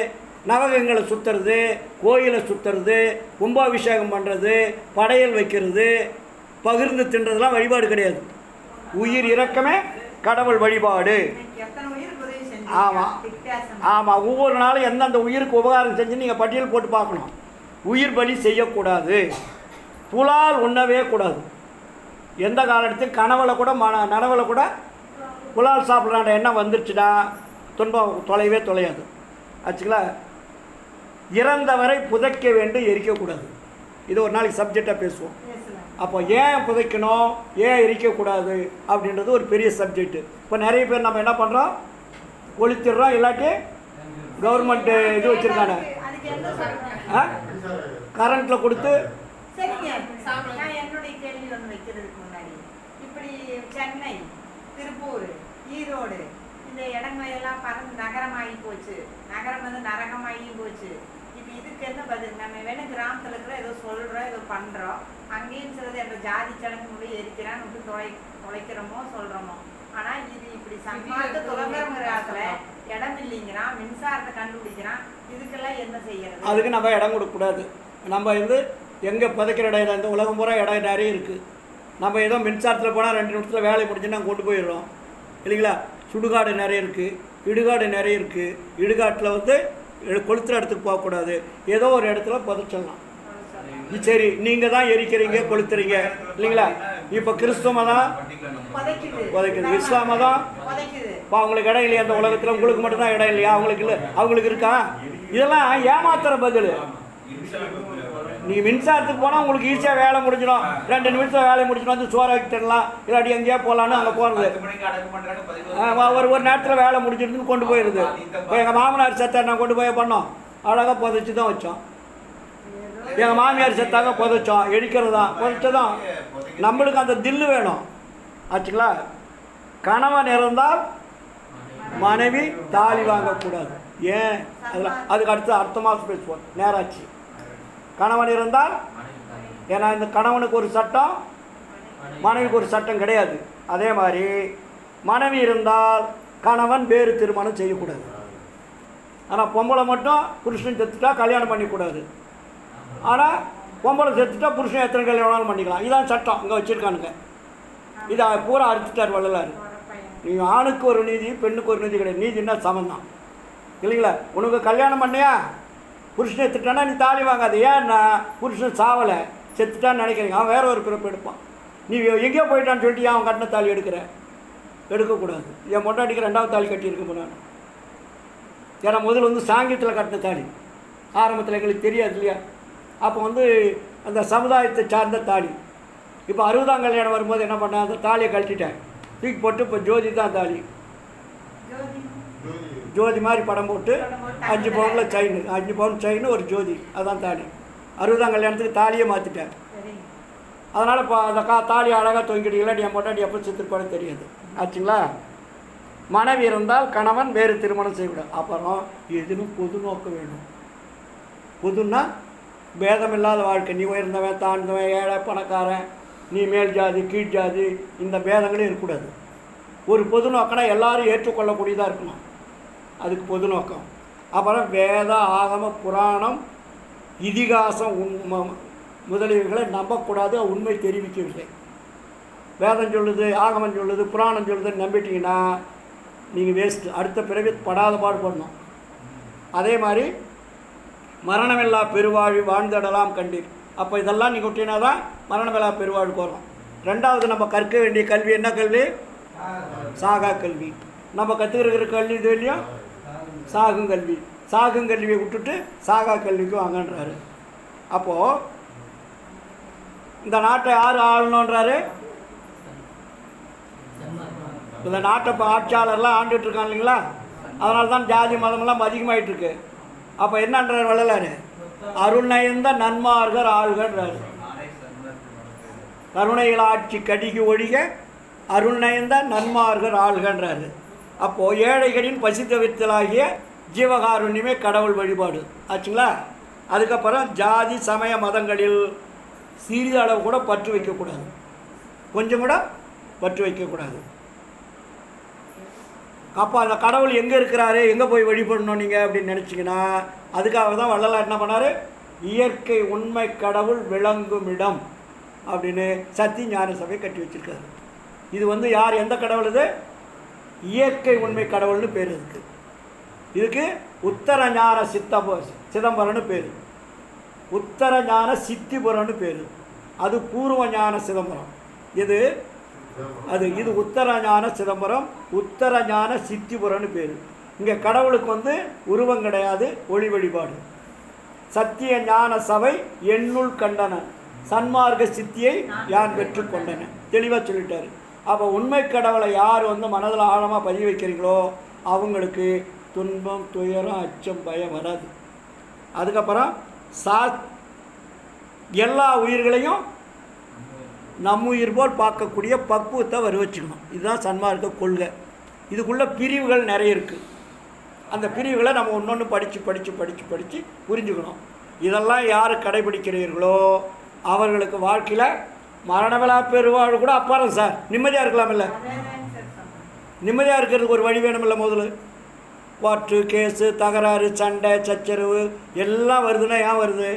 நவகங்களை சுற்றுறது, கோயிலை சுற்றுறது, கும்பாபிஷேகம் பண்ணுறது, படையல் வைக்கிறது, பகிர்ந்து தின்றதுலாம் வழிபாடு கிடையாது. உயிர் இறக்கமே கடவுள் வழிபாடு. ஆமாம் ஆமாம். ஒவ்வொரு நாளும் எந்தெந்த உயிருக்கு உபகாரம் செஞ்சு நீங்கள் பட்டியல் போட்டு பார்க்கணும். உயிர் பலி செய்யக்கூடாது. புலால் உண்ணவே கூடாது. எந்த காலத்துக்கு கனவுல கூட நனவுல கூட புலால் சாப்பிட்றாண்ட எண்ணம் வந்துருச்சுன்னா துன்பம் தொலைவே தொலையாது. ஆச்சுங்களா? இறந்தவரை புதைக்க வேண்டும், எரிக்கக்கூடாது. இது ஒரு நாளைக்கு சப்ஜெக்டாக பேசுவோம். அப்போ ஏன் புதைக்கணும், ஏன் எரிக்கக்கூடாது அப்படின்றது ஒரு பெரிய சப்ஜெக்ட்டு. இப்போ நிறைய பேர் நம்ம என்ன பண்ணுறோம்? கொளுத்திடுறோம். இல்லாட்டி கவர்மெண்ட்டு இது வச்சுருக்காங்க, கரண்ட்டில் கொடுத்து. நான் என்னுடைய கேள்வி ஒன்று வைக்கிறதுக்கு முன்னாடி, இப்படி சென்னை, திருப்பூர், ஈரோடு இந்த இடங்களெல்லாம் பறந்து நகரமாகி போச்சு. நகரம் வந்து நரகமாகி போச்சு. இப்போ இதுக்கு என்ன பதில்? நம்ம வேணும் கிராமத்தில் இருக்கிற ஏதோ சொல்கிறோம், ஏதோ பண்ணுறோம். அங்கேயும் சிலது என்ற ஜாதி சடங்கு முறை எரிக்கிறான்னு விட்டு தொலைக்கிறோமோ சொல்கிறோமோ. ஆனால் இது இப்படி சமாளித்து துலங்குற காலத்தில் இடம் இல்லைங்கிறான், மின்சாரத்தை கண்டுபிடிக்கிறான். இதுக்கெல்லாம் என்ன செய்யறது? அதுக்கு நம்ம இடம் கொடுக்கக்கூடாது. நம்ம வந்து எங்கே புதைக்கிற இடம், இந்த உலகம் பூரா இடம் நிறைய இருக்குது. நம்ம ஏதோ மின்சாரத்தில் போனால் 2 நிமிஷத்தில் வேலை முடிஞ்சு நாங்கள் கொண்டு போயிடுறோம் இல்லைங்களா? சுடுகாடு நிறைய இருக்குது, இடுகாடு நிறைய இருக்குது. இடுகாட்டில் வந்து கொளுத்துற இடத்துக்கு போகக்கூடாது. ஏதோ ஒரு இடத்துல புதைச்சிடலாம். சரி, நீங்கள் தான் எரிக்கிறீங்க, கொளுத்துறீங்க இல்லைங்களா? இப்போ கிறிஸ்துவ தான் புதைக்குது, இஸ்லாம தான். இப்போ அவங்களுக்கு இடம் இல்லையா? அந்த உலகத்தில் உங்களுக்கு மட்டும்தான் இடம் இல்லையா? அவங்களுக்கு இல்லை, அவங்களுக்கு இருக்கா? இதெல்லாம் ஏமாத்துற பதில். நீங்கள் மின்சாரத்துக்கு போனால் உங்களுக்கு ஈஸியாக வேலை முடிஞ்சிடும். 2 நிமிஷத்தில் வேலை முடிஞ்சிடும். வந்து சோற வைக்க தரலாம், இல்லாட்டி எங்கேயா போகலான்னு அங்கே போகிறது. ஒரு நேரத்தில் வேலை முடிஞ்சிருந்துன்னு கொண்டு போயிடுது. இப்போ எங்கள் மாமனார் செத்தார், நான் கொண்டு போய் பண்ணோம், அழகாக புதைச்சி தான் வச்சோம். எங்கள் மாமியார் செத்தாங்க, புதைச்சோம், எடுக்கிறது தான், புதைச்சதான். நம்மளுக்கு அந்த தில்லு வேணும். ஆச்சுங்களா? கணவன் இறந்தால் மனைவி தாலி வாங்கக்கூடாது. ஏன்? அதுக்கு அடுத்து அடுத்த மாதம் பேசுவோம், நேராச்சு. கணவன் இருந்தால், ஏன்னா இந்த கணவனுக்கு ஒரு சட்டம், மனைவிக்கு ஒரு சட்டம் கிடையாது. அதே மாதிரி மனைவி இருந்தால் கணவன் வேறு திருமணம் செய்யக்கூடாது. ஆனால் பொம்பளை மட்டும் புருஷன் செத்துட்டா கல்யாணம் பண்ணிக்கூடாது. ஆனால் பொம்பளை செத்துட்டா புருஷன் எத்தனை கல்யாணம் பண்ணிக்கலாம். இதான் சட்டம் இங்கே வச்சுருக்கானுங்க. இதை பூரா அறுத்துட்டார் வள்ளலார். நீங்கள் ஆணுக்கு ஒரு நீதி, பெண்ணுக்கு ஒரு நீதி கிடையாது. நீதினா சமந்தான் இல்லைங்களா? உனக்கு கல்யாணம் பண்ணியா, புருஷனை எடுத்துட்டானா நீ தாலி வாங்காது. ஏன்னா புருஷன் சாவலை, செத்துட்டான்னு நினைக்கிறீங்க. அவன் வேற ஒரு பிறப்பு எடுப்பான். நீ எங்கேயோ போயிட்டான்னு சொல்லிட்டு அவன் கட்டின தாலி எடுக்கக்கூடாது. என் பொண்டாட்டிக்கு 2வது தாலி கட்டியிருக்க நான். ஏன்னா முதல்ல வந்து சாங்கியத்தில் கட்டின தாலி, ஆரம்பத்தில் எங்களுக்கு தெரியாது இல்லையா? அப்போ வந்து அந்த சமுதாயத்தை சார்ந்த தாலி. இப்போ 60ஆம் கல்யாணம் வரும்போது என்ன பண்ணேன், அந்த தாலியை கழட்டிட்டேன், தூக்கி போட்டு இப்போ ஜோதி தான் தாலி. ஜோதி மாதிரி படம் போட்டு 5 பவுனில் செயின், 5 பவுன் செயின், ஒரு ஜோதி, அதான் தாலி. 60ஆம் கல்யாணத்துக்கு தாலியே மாற்றிட்டார். சரிங்க. அதனால் இப்போ அந்த தாலி அழகாக தொங்கிட்டீங்களா என் பொண்டாட்டி எப்போ செத்துருப்பானே தெரியாது ஆச்சுங்களா. மனைவி இருந்தால் கணவன் வேறு திருமணம் செய்யக்கூடாது. அப்புறம் எதுவும் பொது நோக்கம் வேணும். பொதுன்னா பேதம் இல்லாத வாழ்க்கை. நீ உயர்ந்தவன் தாழ்ந்தவன் ஏழை பணக்காரன் நீ மேல் ஜாதி கீழ் ஜாதி இந்த பேதங்களே இருக்கக்கூடாது. ஒரு பொது நோக்கம்னா எல்லாரும் ஏற்றுக்கொள்ளக்கூடியதாக இருக்கணும். அதுக்கு பொது நோக்கம். அப்புறம் வேத ஆகம புராணம் இதிகாசம் முதலியவைகளை நம்பக்கூடாது. உண்மை தெரிவிக்கவில்லை. வேதம் சொல்லுது ஆகமம் சொல்லுது புராணம் சொல்லுதுன்னு நம்பிட்டீங்கன்னா நீங்கள் வேஸ்ட்டு. அடுத்த பிறவி படாத பாடுபடணும். அதே மாதிரி மரணமில்லா பெருவாழ்வு வாழ்ந்திடலாம் கண்டீர். அப்போ இதெல்லாம் நீங்கள் விட்டீங்கன்னா தான் மரணமில்லா பெருவாழ்வுக்கு வரும். ரெண்டாவது நம்ம கற்க வேண்டிய கல்வி என்ன கல்வி? சாகா கல்வி. நம்ம கற்றுக்கிற கல்வி இது இல்லையும் சாகுங்கல்வி. சாகுங்கல்வியை விட்டுட்டு சாகா கல்விக்கு வாங்கன்றாரு. அப்போது இந்த நாட்டை யார் ஆளணுன்றாரு? இந்த நாட்டை இப்போ ஆட்சியாளர்லாம் ஆண்டுகிட்ருக்காங்க இல்லைங்களா. அதனால தான் ஜாதி மதமெல்லாம் அதிகமாகிட்டுருக்கு. அப்போ என்னன்றார் வள்ளலார்? அருள் நயந்த நன்மார்கர் ஆள்கன்றார். கருணையில் ஆட்சி கடிகு ஒழிக அருள் நயந்த நன்மார்கர் ஆள்கன்றாரு. அப்போது ஏழைகளின் பசித்தவித்தலாகிய ஜீவகாருண்யமே கடவுள் வழிபாடு ஆச்சுங்களா. அதுக்கப்புறம் ஜாதி சமய மதங்களில் சிறிதளவு கூட பற்று வைக்கக்கூடாது. கொஞ்சம் கூட பற்று வைக்கக்கூடாது. அப்போ அந்த கடவுள் எங்கே இருக்கிறாரு எங்கே போய் வழிபடணும் நீங்கள் அப்படின்னு நினச்சிங்கன்னா அதுக்காக தான் வள்ளலார் என்ன பண்ணார்? இயற்கை உண்மை கடவுள் விளங்கும் இடம் அப்படின்னு சத்திய ஞான சபை கட்டி வச்சுருக்காரு. இது யார் எந்த கடவுள்? இது இயற்கை உண்மை கடவுள்னு பேர். இதுக்கு உத்தர ஞான சிதம்பரம்னு பேர். உத்தர ஞான சித்திபுரம்னு பேர். அது பூர்வ ஞான சிதம்பரம். இது உத்தர ஞான சிதம்பரம் உத்தர ஞான சித்திபுரம்னு பேர். இங்கே கடவுளுக்கு உருவம் கிடையாது, ஒளி வழிபாடு. சத்திய ஞான சபை என்னுள் கண்டன சன்மார்க்க சித்தியை யான் பெற்று கொண்டன தெளிவாக சொல்லிட்டாரு. அப்போ உண்மை கடவுளை யார் மனதில் ஆழமாக பதிவு வைக்கிறீங்களோ அவங்களுக்கு துன்பம் துயரம் அச்சம் பயம் வராது. அதுக்கப்புறம் எல்லா உயிர்களையும் நம்முயிர் போல் பார்க்கக்கூடிய பக்குவத்தை வச்சுக்கணும். இதுதான் சன்மார்க்க கொள்கை. இதுக்குள்ளே பிரிவுகள் நிறைய இருக்குது. அந்த பிரிவுகளை நம்ம ஒன்று படித்து புரிஞ்சுக்கணும். இதெல்லாம் யார் கடைபிடிக்கிறீர்களோ அவர்களுக்கு வாழ்க்கையில் மரணமில்லா பெருவாழ்வு கூட அப்பாரம் சார். நிம்மதியாக இருக்கலாம். இல்லை நிம்மதியாக இருக்கிறதுக்கு ஒரு வழி வேணுமில்ல. முதல்ல வாட்டு கேஸு தகராறு சண்டை சச்சரவு எல்லாம் வருதுன்னா ஏன் வருது?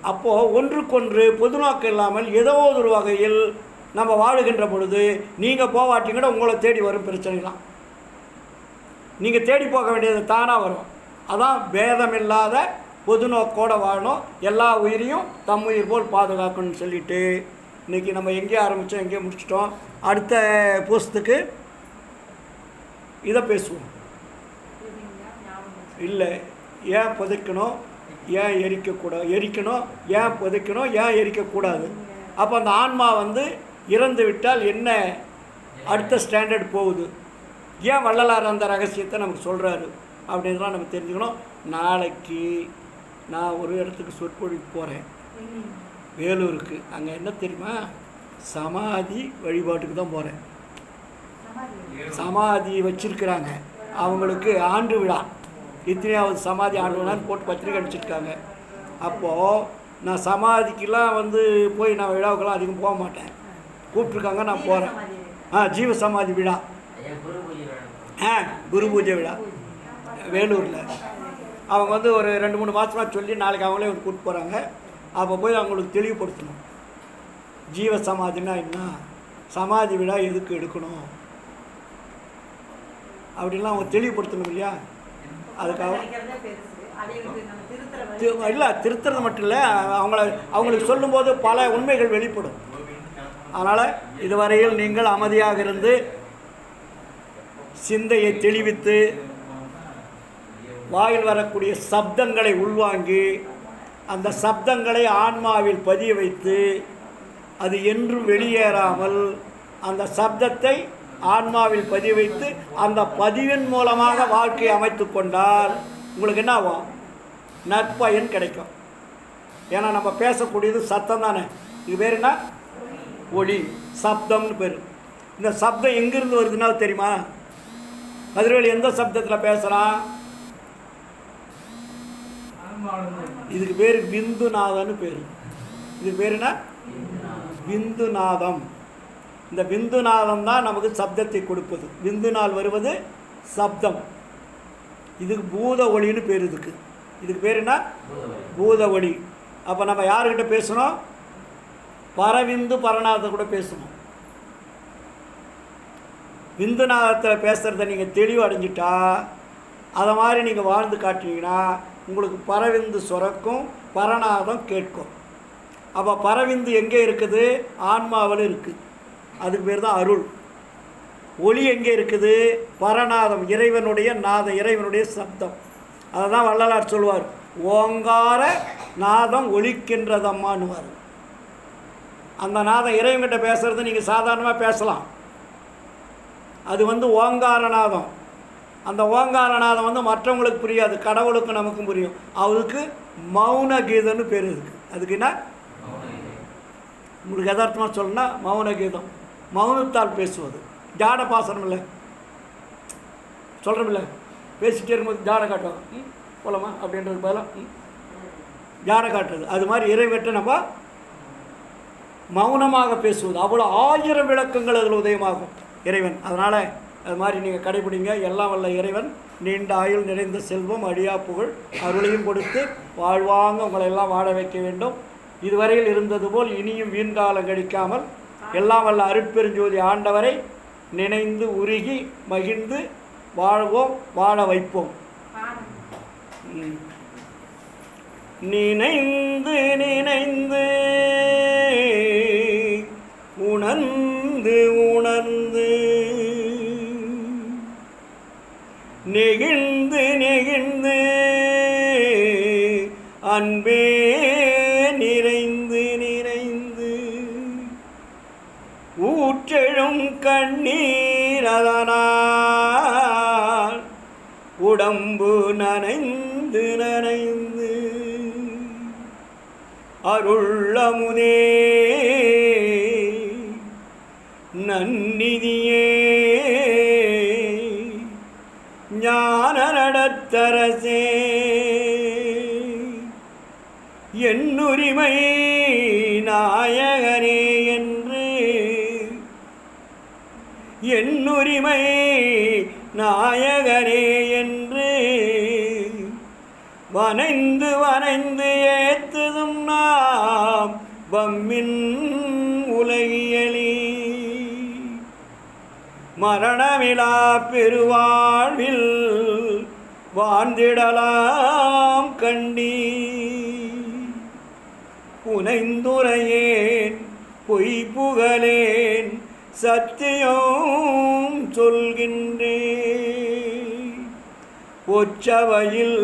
அப்போது ஒன்றுக்கொன்று பொது நோக்கம் இல்லாமல் ஏதோ ஒரு வகையில் நம்ம வாழுகின்ற பொழுது நீங்கள் போவாட்டிங்கன்னா உங்களை தேடி வரும் பிரச்சனைலாம். நீங்கள் தேடி போக வேண்டியது தானாக வரும். அதான் பேதம் இல்லாத பொது நோக்கோடு வாழணும். எல்லா உயிரையும் தம் உயிர் போல் பாதுகாக்கணும்னு சொல்லிவிட்டு இன்றைக்கி நம்ம எங்கேயோ ஆரம்பித்தோம் எங்கேயோ முடிச்சிட்டோம். அடுத்த போஸ்ட்டுக்கு இதை பேசுவோம். இல்லை ஏன் புதைக்கணும் ஏன் எரிக்கணும் ஏன் புதைக்கணும் ஏன் எரிக்கக்கூடாது. அப்போ அந்த ஆன்மா இறந்து விட்டால் என்ன அடுத்த ஸ்டாண்டர்ட் போகுது. ஏன் வள்ளலார் அந்த ரகசியத்தை நமக்கு சொல்கிறாரு அப்படின்லாம் நம்ம தெரிஞ்சுக்கணும். நாளைக்கு நான் ஒரு இடத்துக்கு சொற்பொழிவு போகிறேன், வேலூருக்கு. அங்கே என்ன தெரியுமா, சமாதி வழிபாட்டுக்கு தான் போகிறேன். சமாதி வச்சிருக்கிறாங்க, அவங்களுக்கு ஆண்டு விழா, இத்தனையாவது சமாதி ஆண்டு விழான்னு போட்டு பத்திரிக்கை அனுப்பிச்சிருக்காங்க. அப்போது நான் சமாதிக்கெலாம் போய் நான் விழாவுக்கெல்லாம் அதிகம் போக மாட்டேன். கூப்பிட்ருக்காங்க, நான் போகிறேன். ஜீவ சமாதி விழா, குரு பூஜை விழா வேலூரில். அவங்க ஒரு 2-3 மாதமாக சொல்லி நாளைக்கு அவங்களே கூப்பிட்டு போகிறாங்க. அப்போ போய் அவங்களுக்கு தெளிவுபடுத்தணும், ஜீவ சமாதினா என்ன, சமாதி விழா எதுக்கு எடுக்கணும் அப்படின்லாம் அவங்க தெளிவுபடுத்தணும் இல்லையா. அதுக்காக இல்லை, திருத்துறது மட்டும் இல்லை, அவங்களுக்கு சொல்லும்போது பல உண்மைகள் வெளிப்படும். அதனால் இதுவரையில் நீங்கள் அமைதியாக இருந்து சிந்தையை தெளிவித்து வாயில் வரக்கூடிய சப்தங்களை உள்வாங்கி அந்த சப்தங்களை ஆன்மாவில் பதிய வைத்து அது என்றும் வெளியேறாமல் அந்த சப்தத்தை ஆன்மாவில் பதிய வைத்து அந்த பதிவின் மூலமாக வாழ்க்கையை அமைத்து கொண்டால் உங்களுக்கு என்ன ஆகும், நற்பயன் கிடைக்கும். ஏன்னா நம்ம பேசக்கூடியது சத்தம் தானே. இது பேர் என்ன? ஒளி, சப்தம்னு பேர். இந்த சப்தம் எங்கிருந்து வருதுன்னா தெரியுமா? கதிரவேல் எந்த சப்தத்தில் பேசுகிறான்? இதுக்கு பேர் விந்துநாதன்னு பேர். இதுக்கு பேர் என்ன? விந்துநாதம். இந்த விந்துநாதம் தான் நமக்கு சப்தத்தை கொடுப்பது. விந்துநாள் வருவது சப்தம். இதுக்கு பூத ஒளின்னு பேர். இதுக்கு பேர் என்ன? பூத ஒளி. அப்போ நம்ம யாருக்கிட்ட பேசணும்? பரவிந்து பரநாதத்தை கூட பேசணும். விந்துநாதத்தில் பேசுகிறத நீங்கள் தெளிவு அடைஞ்சிட்டா, அதை மாதிரி நீங்கள் வாழ்ந்து காட்டினீங்கன்னா உங்களுக்கு பரவிந்து சுரக்கும், பரநாதம் கேட்கும். அப்போ பரவிந்து எங்கே இருக்குது? ஆன்மாவில் இருக்குது. அதுக்கு பேர் தான் அருள். ஒளி எங்கே இருக்குது? பரநாதம், இறைவனுடைய நாதம், இறைவனுடைய சப்தம். அதை தான் வள்ளலார் சொல்லுவார், ஓங்கார நாதம் ஒலிக்கின்றதம்மானுவார். அந்த நாதம் இறைவன்கிட்ட பேசுகிறது நீங்கள் சாதாரணமாக பேசலாம். அது ஓங்காரநாதம். அந்த ஓங்காரநாதம் மற்றவங்களுக்கு புரியாது, கடவுளுக்கு நமக்கும் புரியும். அதுக்கு மௌன கீதம்னு பேர் இருக்குது. அதுக்கு என்ன? உங்களுக்கு யதார்த்தமாக சொல்லணும்னா மௌன கீதம், மௌனத்தால் பேசுவது. ஜாட பாசனம் இல்லை, சொல்கிறோம் இல்லை, பேசிகிட்டே இருக்கும்போது ஜாடை காட்டுவோம், போலாமா அப்படின்றது பதிலாக ஜாடை காட்டுறது. அது மாதிரி இறைவற்ற நம்ம மௌனமாக பேசுவது. அவ்வளோ 1000 விளக்கங்கள் அதில் உதயமாகும் இறைவன். அதனால் அது மாதிரி நீங்கள் கடைபிடிங்க. எல்லாம் வல்ல இறைவன் நீண்ட ஆயுள், நிறைந்த செல்வம், அழியா புகழ், அருளையும் கொடுத்து வாழ்வாங்க உங்களை எல்லாம் வாழ வைக்க வேண்டும். இதுவரையில் இருந்தது போல் இனியும் வீண்காலம் கழிக்காமல் எல்லாம் வல்ல அருட்பெருஞ்சோதி ஆண்டவரை நினைந்து உருகி மகிழ்ந்து வாழ்வோம், வாழ வைப்போம். நினைந்து நினைந்து உணர்ந்து உணர்ந்து நெகிழ்ந்து நெகிழ்ந்து அன்பே நிறைந்து நிறைந்து ஊற்றெழும் கண்ணீர் அதனால் உடம்பு நனைந்து நனைந்து அருளமுதே நன்னிதியே ஞான நடத்தரசே என்னுரிமை நாயகனே என்று என்னுரிமை நாயகனே என்று வனைந்து வனைந்து ஏத்துதும் நாம் வம்மின் உலகியலி மரணமிலா பெருவாழ்வில் வாழ்ந்திடலாம் கண்டி புனைந்துரையேன் பொய் புகழேன் சத்தியம் சொல்கின்றேன். பொச்சவையில்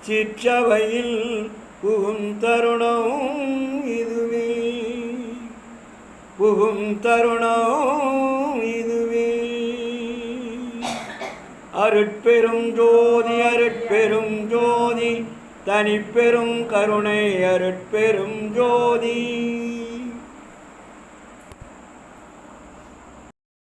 சிற்றவையில் புகும் தருணம் இதுவே, புகும் தருணம் இதுவே. அருட்பெரும் ஜோதி அருட்பெரும் ஜோதி தனிப்பெரும் கருணை அருட்பெரும் ஜோதி.